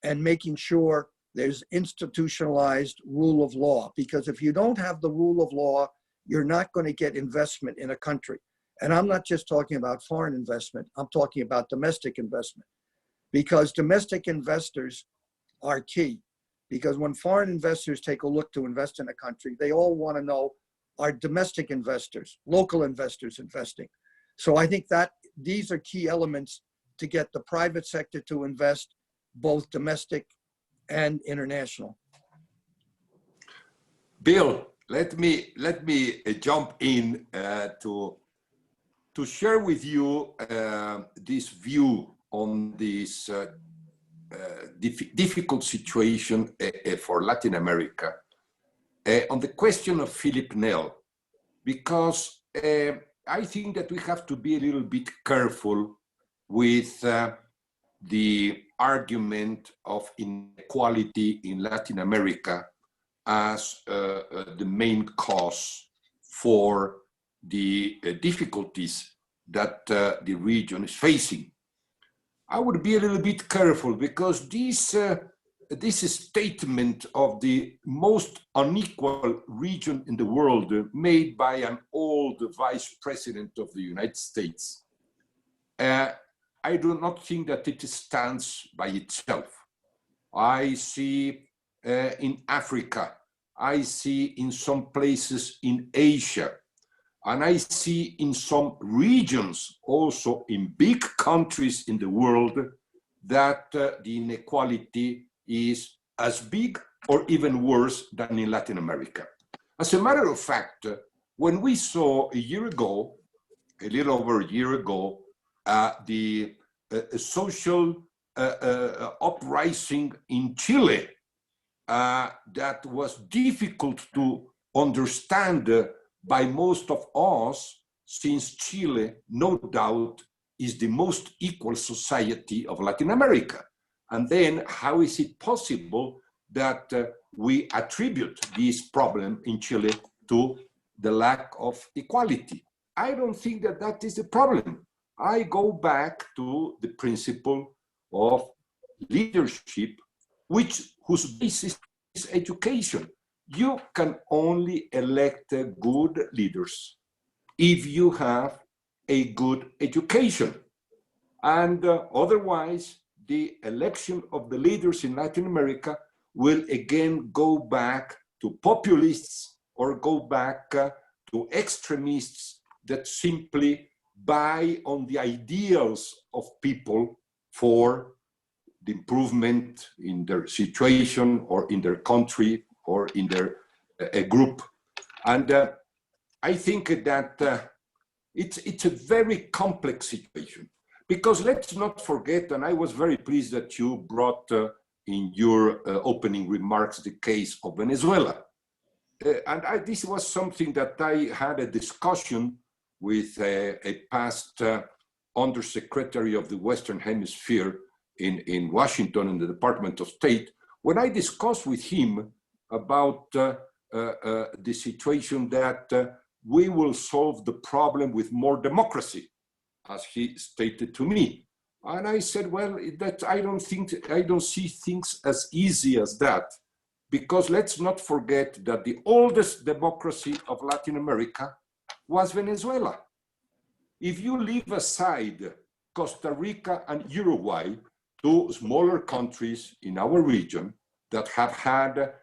and making sure there's institutionalized rule of law. Because if you don't have the rule of law, you're not going to get investment in a country. And I'm not just talking about foreign investment, I'm talking about domestic investment. Because domestic investors are key. Because when foreign investors take a look to invest in a country, they all want to know, are domestic investors, local investors investing? So I think that these are key elements to get the private sector to invest, both domestic and international. Bill, let me jump in to share with you this view on this difficult situation for Latin America on the question of Philip Nell, because I think that we have to be a little bit careful with the argument of inequality in Latin America as the main cause for the difficulties that the region is facing. I would be a little bit careful, because this statement of the most unequal region in the world made by an old vice president of the United States, I do not think that it stands by itself. I see in Africa, I see in some places in Asia, and I see in some regions, also in big countries in the world, that the inequality is as big or even worse than in Latin America. As a matter of fact, when we saw a year ago, a little over a year ago, the social uprising in Chile, that was difficult to understand by most of us, since Chile, no doubt, is the most equal society of Latin America. And then how is it possible that we attribute this problem in Chile to the lack of equality? I don't think that that is the problem. I go back to the principle of leadership, whose basis is education. You can only elect good leaders if you have a good education. And otherwise, the election of the leaders in Latin America will again go back to populists or go back to extremists that simply buy on the ideals of people for the improvement in their situation or in their country or in their group. And I think that it's a very complex situation, because let's not forget, and I was very pleased that you brought in your opening remarks the case of Venezuela. This was something that I had a discussion with a past undersecretary of the Western Hemisphere in Washington in the Department of State, when I discussed with him about the situation that we will solve the problem with more democracy, as he stated to me. And I said, well, that I don't see things as easy as that, because let's not forget that the oldest democracy of Latin America was Venezuela. If you leave aside Costa Rica and Uruguay, two smaller countries in our region that have had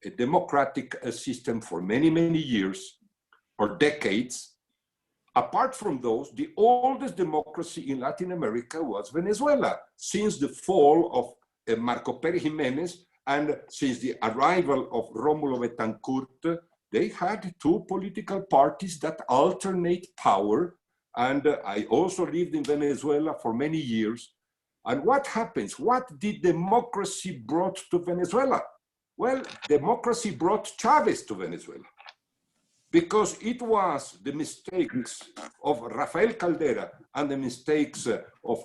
a democratic system for many, many years or decades, apart from those, the oldest democracy in Latin America was Venezuela, since the fall of Marco Pérez Jiménez and since the arrival of Rómulo Betancourt. They had two political parties that alternate power. And I also lived in Venezuela for many years. And what happens? What did democracy brought to Venezuela? Well, democracy brought Chavez to Venezuela, because it was the mistakes of Rafael Caldera and the mistakes of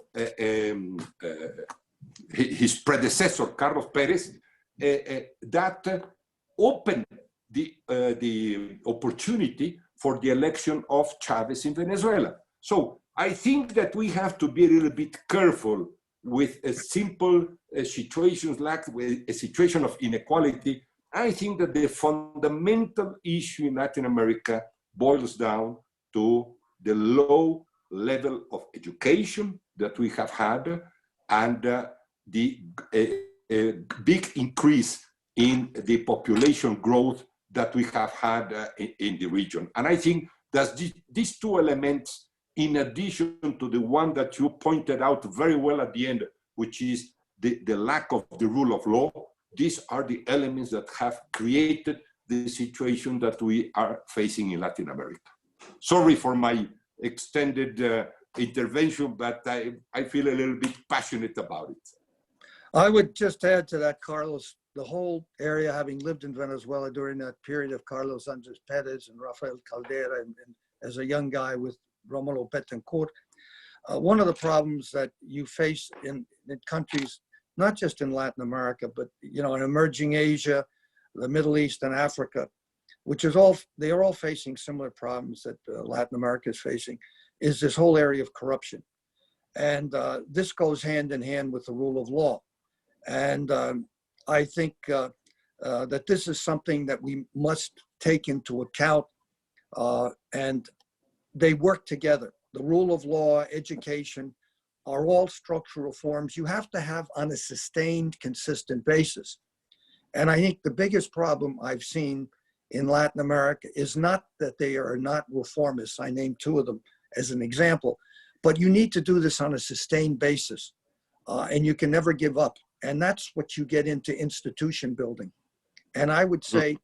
his predecessor, Carlos Pérez, that opened the opportunity for the election of Chavez in Venezuela. So I think that we have to be a little bit careful with a simple situations like a situation of inequality. I think that the fundamental issue in Latin America boils down to the low level of education that we have had and the big increase in the population growth that we have had in the region. And I think that these two elements, in addition to the one that you pointed out very well at the end, which is the lack of the rule of law, these are the elements that have created the situation that we are facing in Latin America. Sorry for my extended intervention, but I feel a little bit passionate about it. I would just add to that, Carlos, the whole area, having lived in Venezuela during that period of Carlos Andrés Pérez and Rafael Caldera, and as a young guy with Rómulo Betancourt, one of the problems that you face in countries, not just in Latin America, but in emerging Asia, the Middle East, and Africa, which is they are all facing similar problems that Latin America is facing, is this whole area of corruption. And this goes hand in hand with the rule of law. And I think that this is something that we must take into account, and they work together. The rule of law, education are all structural reforms you have to have on a sustained, consistent basis. And I think the biggest problem I've seen in Latin America is not that they are not reformists. I named two of them as an example, but you need to do this on a sustained basis, and you can never give up. And that's what you get into institution building. And I would say,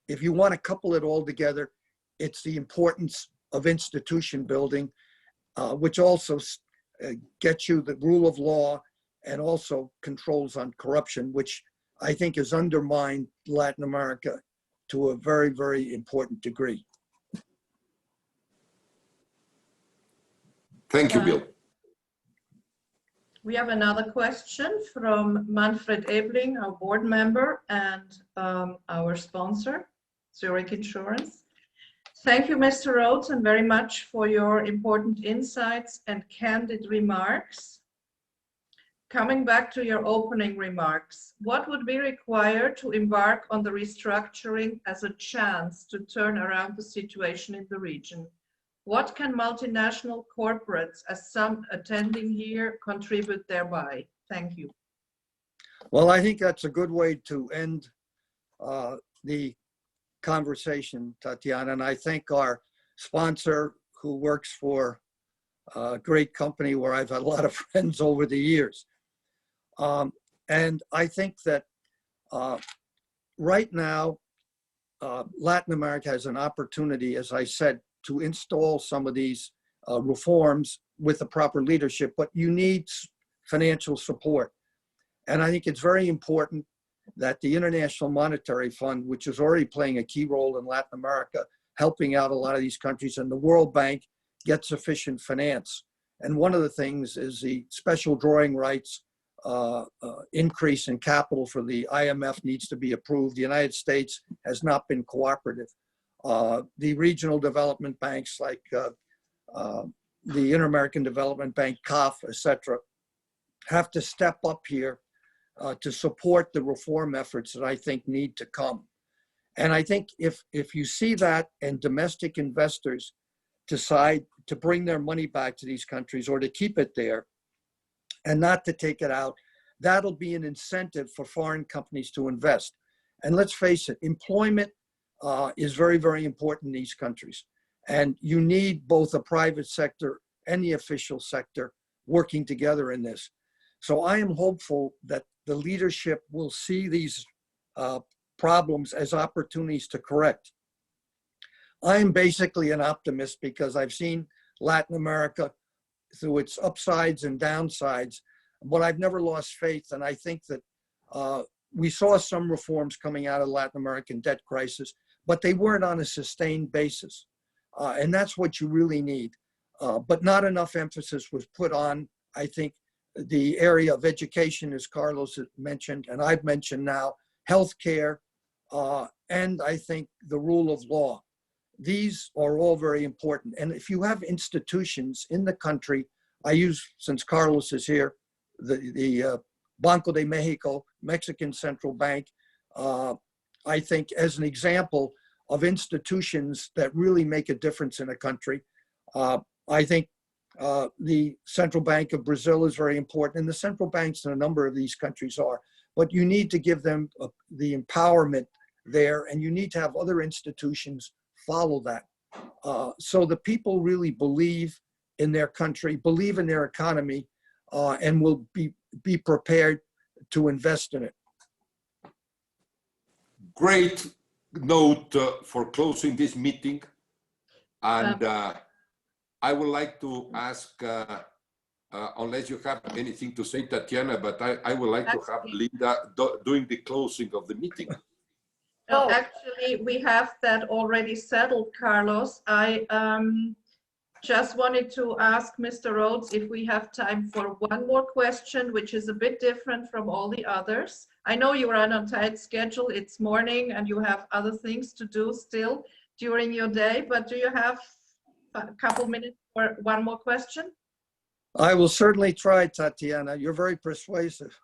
if you want to couple it all together, it's the importance of institution building, which also gets you the rule of law and also controls on corruption, which I think has undermined Latin America to a very, very important degree. Thank you, Bill. We have another question from Manfred Ebling, our board member and our sponsor, Zurich Insurance. Thank you, Mr. Rhodes, and very much for your important insights and candid remarks. Coming back to your opening remarks, what would be required to embark on the restructuring as a chance to turn around the situation in the region? What can multinational corporates, as some attending here, contribute thereby? Thank you. Well, I think that's a good way to end the conversation, Tatiana. And I thank our sponsor who works for a great company where I've had a lot of friends over the years. And I think that right now, Latin America has an opportunity, as I said, to install some of these reforms with the proper leadership, but you need financial support. And I think it's very important that the International Monetary Fund, which is already playing a key role in Latin America, helping out a lot of these countries, and the World Bank get sufficient finance. And one of the things is the special drawing rights increase in capital for the IMF needs to be approved. The United States has not been cooperative. The regional development banks like the Inter-American Development Bank, CAF, etc., have to step up here to support the reform efforts that I think need to come. And I think if you see that and domestic investors decide to bring their money back to these countries or to keep it there and not to take it out, that'll be an incentive for foreign companies to invest. And let's face it, employment is very, very important in these countries. And you need both the private sector and the official sector working together in this. So I am hopeful that the leadership will see these problems as opportunities to correct. I am basically an optimist because I've seen Latin America through its upsides and downsides, but I've never lost faith. And I think that we saw some reforms coming out of the Latin American debt crisis, but they weren't on a sustained basis. And that's what you really need. But not enough emphasis was put on, I think, the area of education, as Carlos mentioned, and I've mentioned now, healthcare, and I think the rule of law. These are all very important. And if you have institutions in the country, I use, since Carlos is here, the Banco de Mexico, Mexican Central Bank, I think as an example of institutions that really make a difference in a country. I think the Central Bank of Brazil is very important, and the central banks in a number of these countries are, but you need to give them the empowerment there, and you need to have other institutions follow that. So the people really believe in their country, believe in their economy, and will be prepared to invest in it. Great note for closing this meeting. And I would like to ask, unless you have anything to say, Tatiana, but I would like to have Linda doing the closing of the meeting. Oh, actually, we have that already settled, Carlos. I just wanted to ask Mr. Rhodes if we have time for one more question, which is a bit different from all the others. I know you are on a tight schedule. It's morning and you have other things to do still during your day, but do you have a couple minutes for one more question? I will certainly try, Tatiana. You're very persuasive.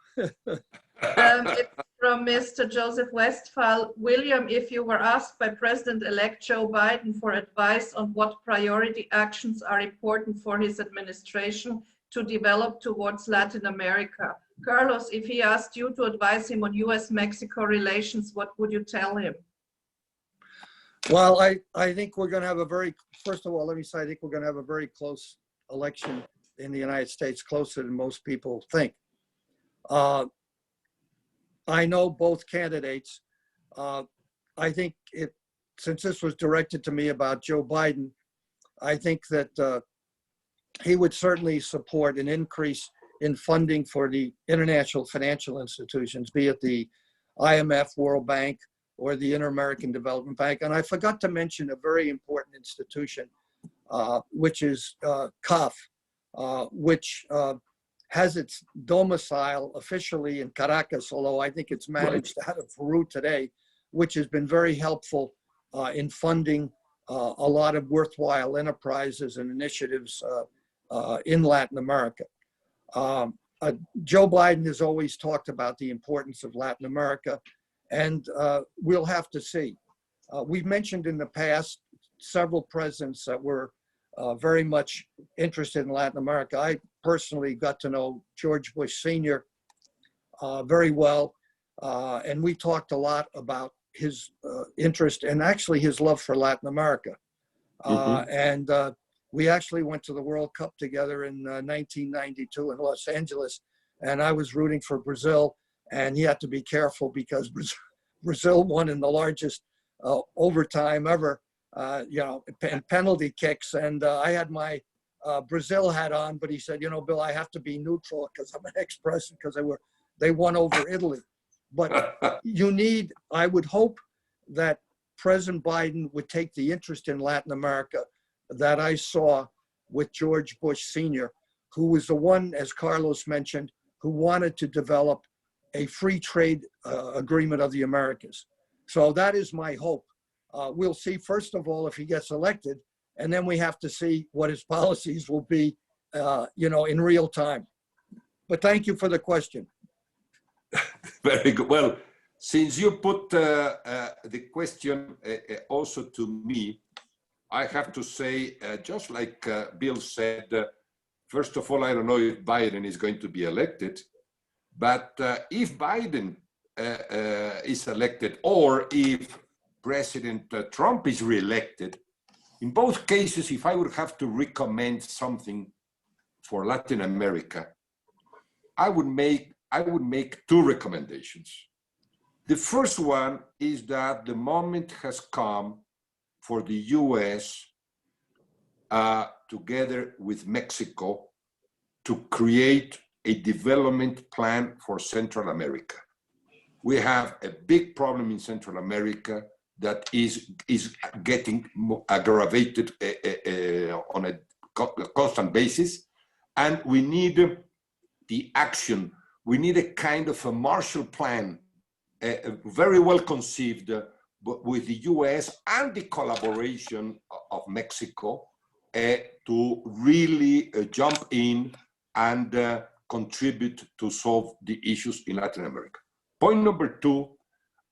It's from Mr. Joseph Westphal. William, if you were asked by President-elect Joe Biden for advice on what priority actions are important for his administration to develop towards Latin America, Carlos, if he asked you to advise him on US-Mexico relations, what would you tell him? Well, I think we're going to have a very, first of all, let me say, I think we're going to have a very close election in the United States, closer than most people think. I know both candidates. I think since this was directed to me about Joe Biden, I think that he would certainly support an increase in funding for the international financial institutions, be it the IMF, World Bank, or the Inter-American Development Bank. And I forgot to mention a very important institution, which is CAF, which has its domicile officially in Caracas, although I think it's managed out of Peru today, which has been very helpful in funding a lot of worthwhile enterprises and initiatives in Latin America. Joe Biden has always talked about the importance of Latin America, and we'll have to see. We've mentioned in the past several presidents that were very much interested in Latin America. I personally got to know George Bush Sr. Very well, and we talked a lot about his interest and actually his love for Latin America. And We actually went to the World Cup together in 1992 in Los Angeles, and I was rooting for Brazil, and he had to be careful because Brazil won in the largest overtime ever, and penalty kicks. And I had my Brazil hat on, but he said, Bill, I have to be neutral because I'm an ex-president, because they won over Italy. But I would hope that President Biden would take the interest in Latin America that I saw with George Bush Sr., who was the one, as Carlos mentioned, who wanted to develop a free trade agreement of the Americas. So that is my hope. We'll see, first of all, if he gets elected, and then we have to see what his policies will be, in real time. But thank you for the question. Very good. Well, since you put the question also to me, I have to say, just like Bill said, first of all, I don't know if Biden is going to be elected, but if Biden is elected, or if President Trump is reelected, in both cases, if I would have to recommend something for Latin America, I would make two recommendations. The first one is that the moment has come for the US, together with Mexico, to create a development plan for Central America. We have a big problem in Central America that is getting aggravated on a constant basis, and we need the action. We need a kind of a Marshall Plan, very well conceived, with the US and the collaboration of Mexico to really jump in and contribute to solve the issues in Latin America. Point number two,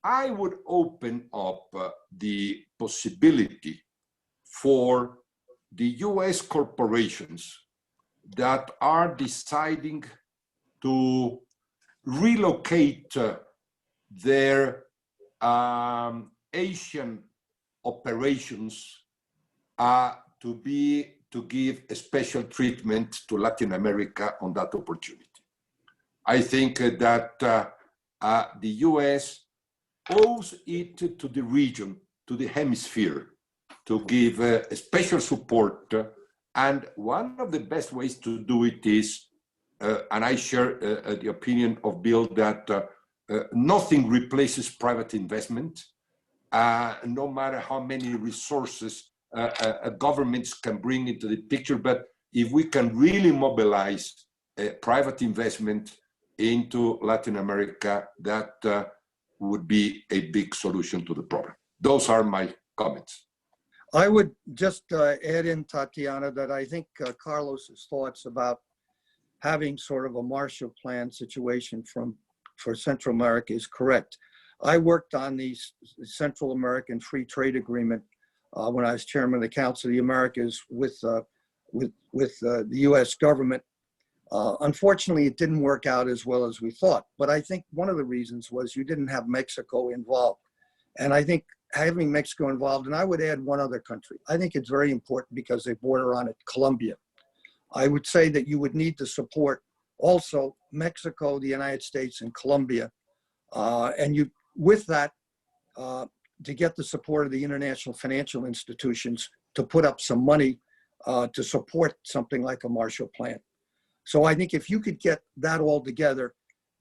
I would open up the possibility for the US corporations that are deciding to relocate their Asian operations to give a special treatment to Latin America on that opportunity. I think that the US owes it to the region, to the hemisphere, to give a special support. And one of the best ways to do it is, and I share the opinion of Bill, that nothing replaces private investment, no matter how many resources governments can bring into the picture. But if we can really mobilize private investment into Latin America, that would be a big solution to the problem. Those are my comments. I would just add in, Tatiana, that I think Carlos's thoughts about having sort of a Marshall Plan situation for Central America is correct. I worked on the Central American Free Trade Agreement when I was chairman of the Council of the Americas with the U.S. government. Unfortunately, it didn't work out as well as we thought. But I think one of the reasons was you didn't have Mexico involved. And I think having Mexico involved, and I would add one other country, I think it's very important because they border on it, Colombia. I would say that you would need to support also Mexico, the United States, and Colombia. And you, with that, to get the support of the international financial institutions to put up some money to support something like a Marshall Plan. So I think if you could get that all together,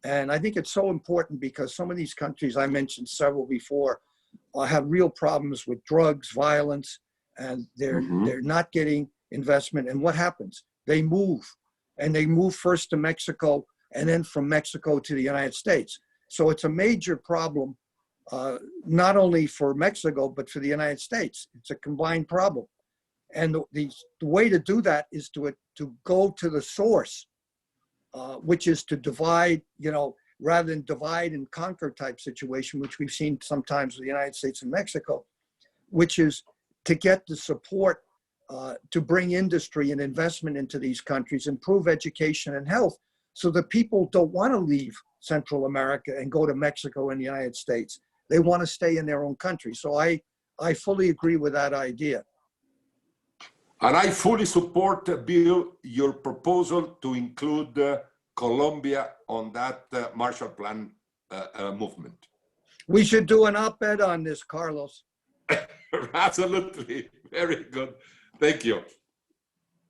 and I think it's so important because some of these countries, I mentioned several before, have real problems with drugs, violence, and they're not getting investment. And what happens? They move, and they move first to Mexico, and then from Mexico to the United States. So it's a major problem, not only for Mexico, but for the United States. It's a combined problem. And the way to do that is to go to the source, which is to divide, rather than divide and conquer type situation, which we've seen sometimes with the United States and Mexico, which is to get the support to bring industry and investment into these countries, improve education and health, so that people don't want to leave Central America and go to Mexico and the United States. They want to stay in their own country. So I fully agree with that idea. And I fully support, Bill, your proposal to include Colombia on that Marshall Plan movement. We should do an op-ed on this, Carlos. Absolutely. Very good. Thank you.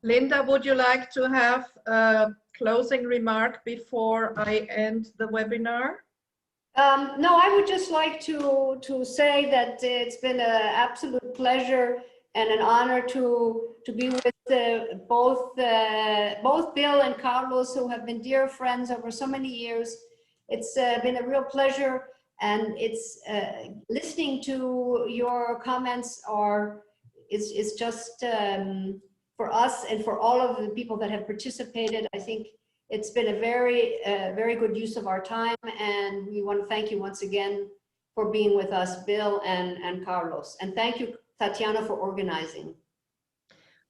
Linda, would you like to have a closing remark before I end the webinar? No, I would just like to say that it's been an absolute pleasure and an honor to be with both Bill and Carlos, who have been dear friends over so many years. It's been a real pleasure, and it's listening to your comments is just for us and for all of the people that have participated. I think it's been a very good use of our time, and we want to thank you once again for being with us, Bill and Carlos. And thank you, Tatiana, for organizing.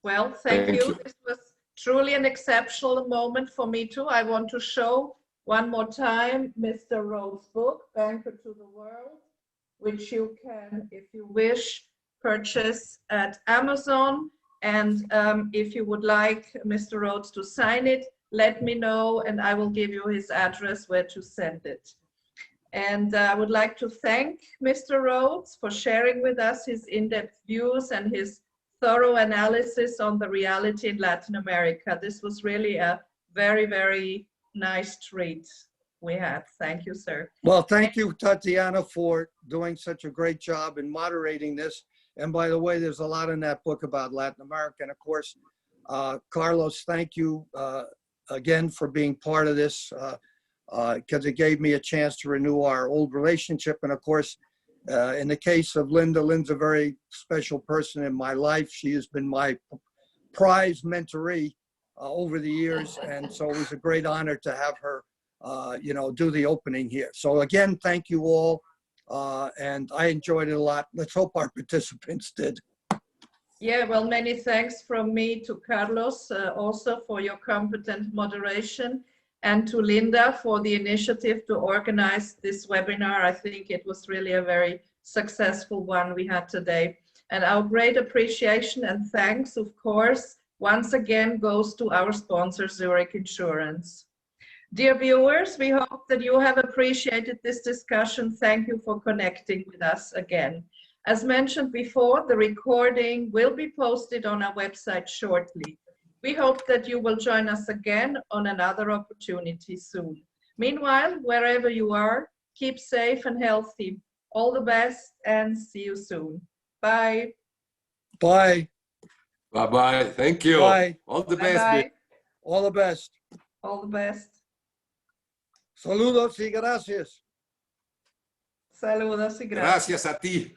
Well, thank you. you. This was truly an exceptional moment for me too. I want to show one more time Mr. Rhodes' book, Banker to the World, which you can, if you wish, purchase at Amazon. And if you would like Mr. Rhodes to sign it, let me know and I will give you his address where to send it. And I would like to thank Mr. Rhodes for sharing with us his in-depth views and his thorough analysis on the reality in Latin America. This was really a very nice treat we had. Thank you, sir. Well, thank you, Tatiana, for doing such a great job in moderating this. And by the way, there's a lot in that book about Latin America. And of course, Carlos, thank you again for being part of this, because it gave me a chance to renew our old relationship. And of course, in the case of Linda, Linda's a very special person in my life. She has been my prize mentoree over the years. And so it was a great honor to have her, do the opening here. So again, thank you all. And I enjoyed it a lot. Let's hope our participants did. Yeah, well, many thanks from me to Carlos also for your competent moderation, and to Linda for the initiative to organize this webinar. I think it was really a very successful one we had today. And our great appreciation and thanks, of course, once again goes to our sponsor, Zurich Insurance. Dear viewers, we hope that you have appreciated this discussion. Thank you for connecting with us again. As mentioned before, the recording will be posted on our website shortly. We hope that you will join us again on another opportunity soon. Meanwhile, wherever you are, keep safe and healthy. All the best and see you soon. Bye. Bye. Bye-bye. Thank you. Bye. All the Bye best. bye. All the best. All the best. Saludos y gracias. Saludos y gracias. Gracias a ti.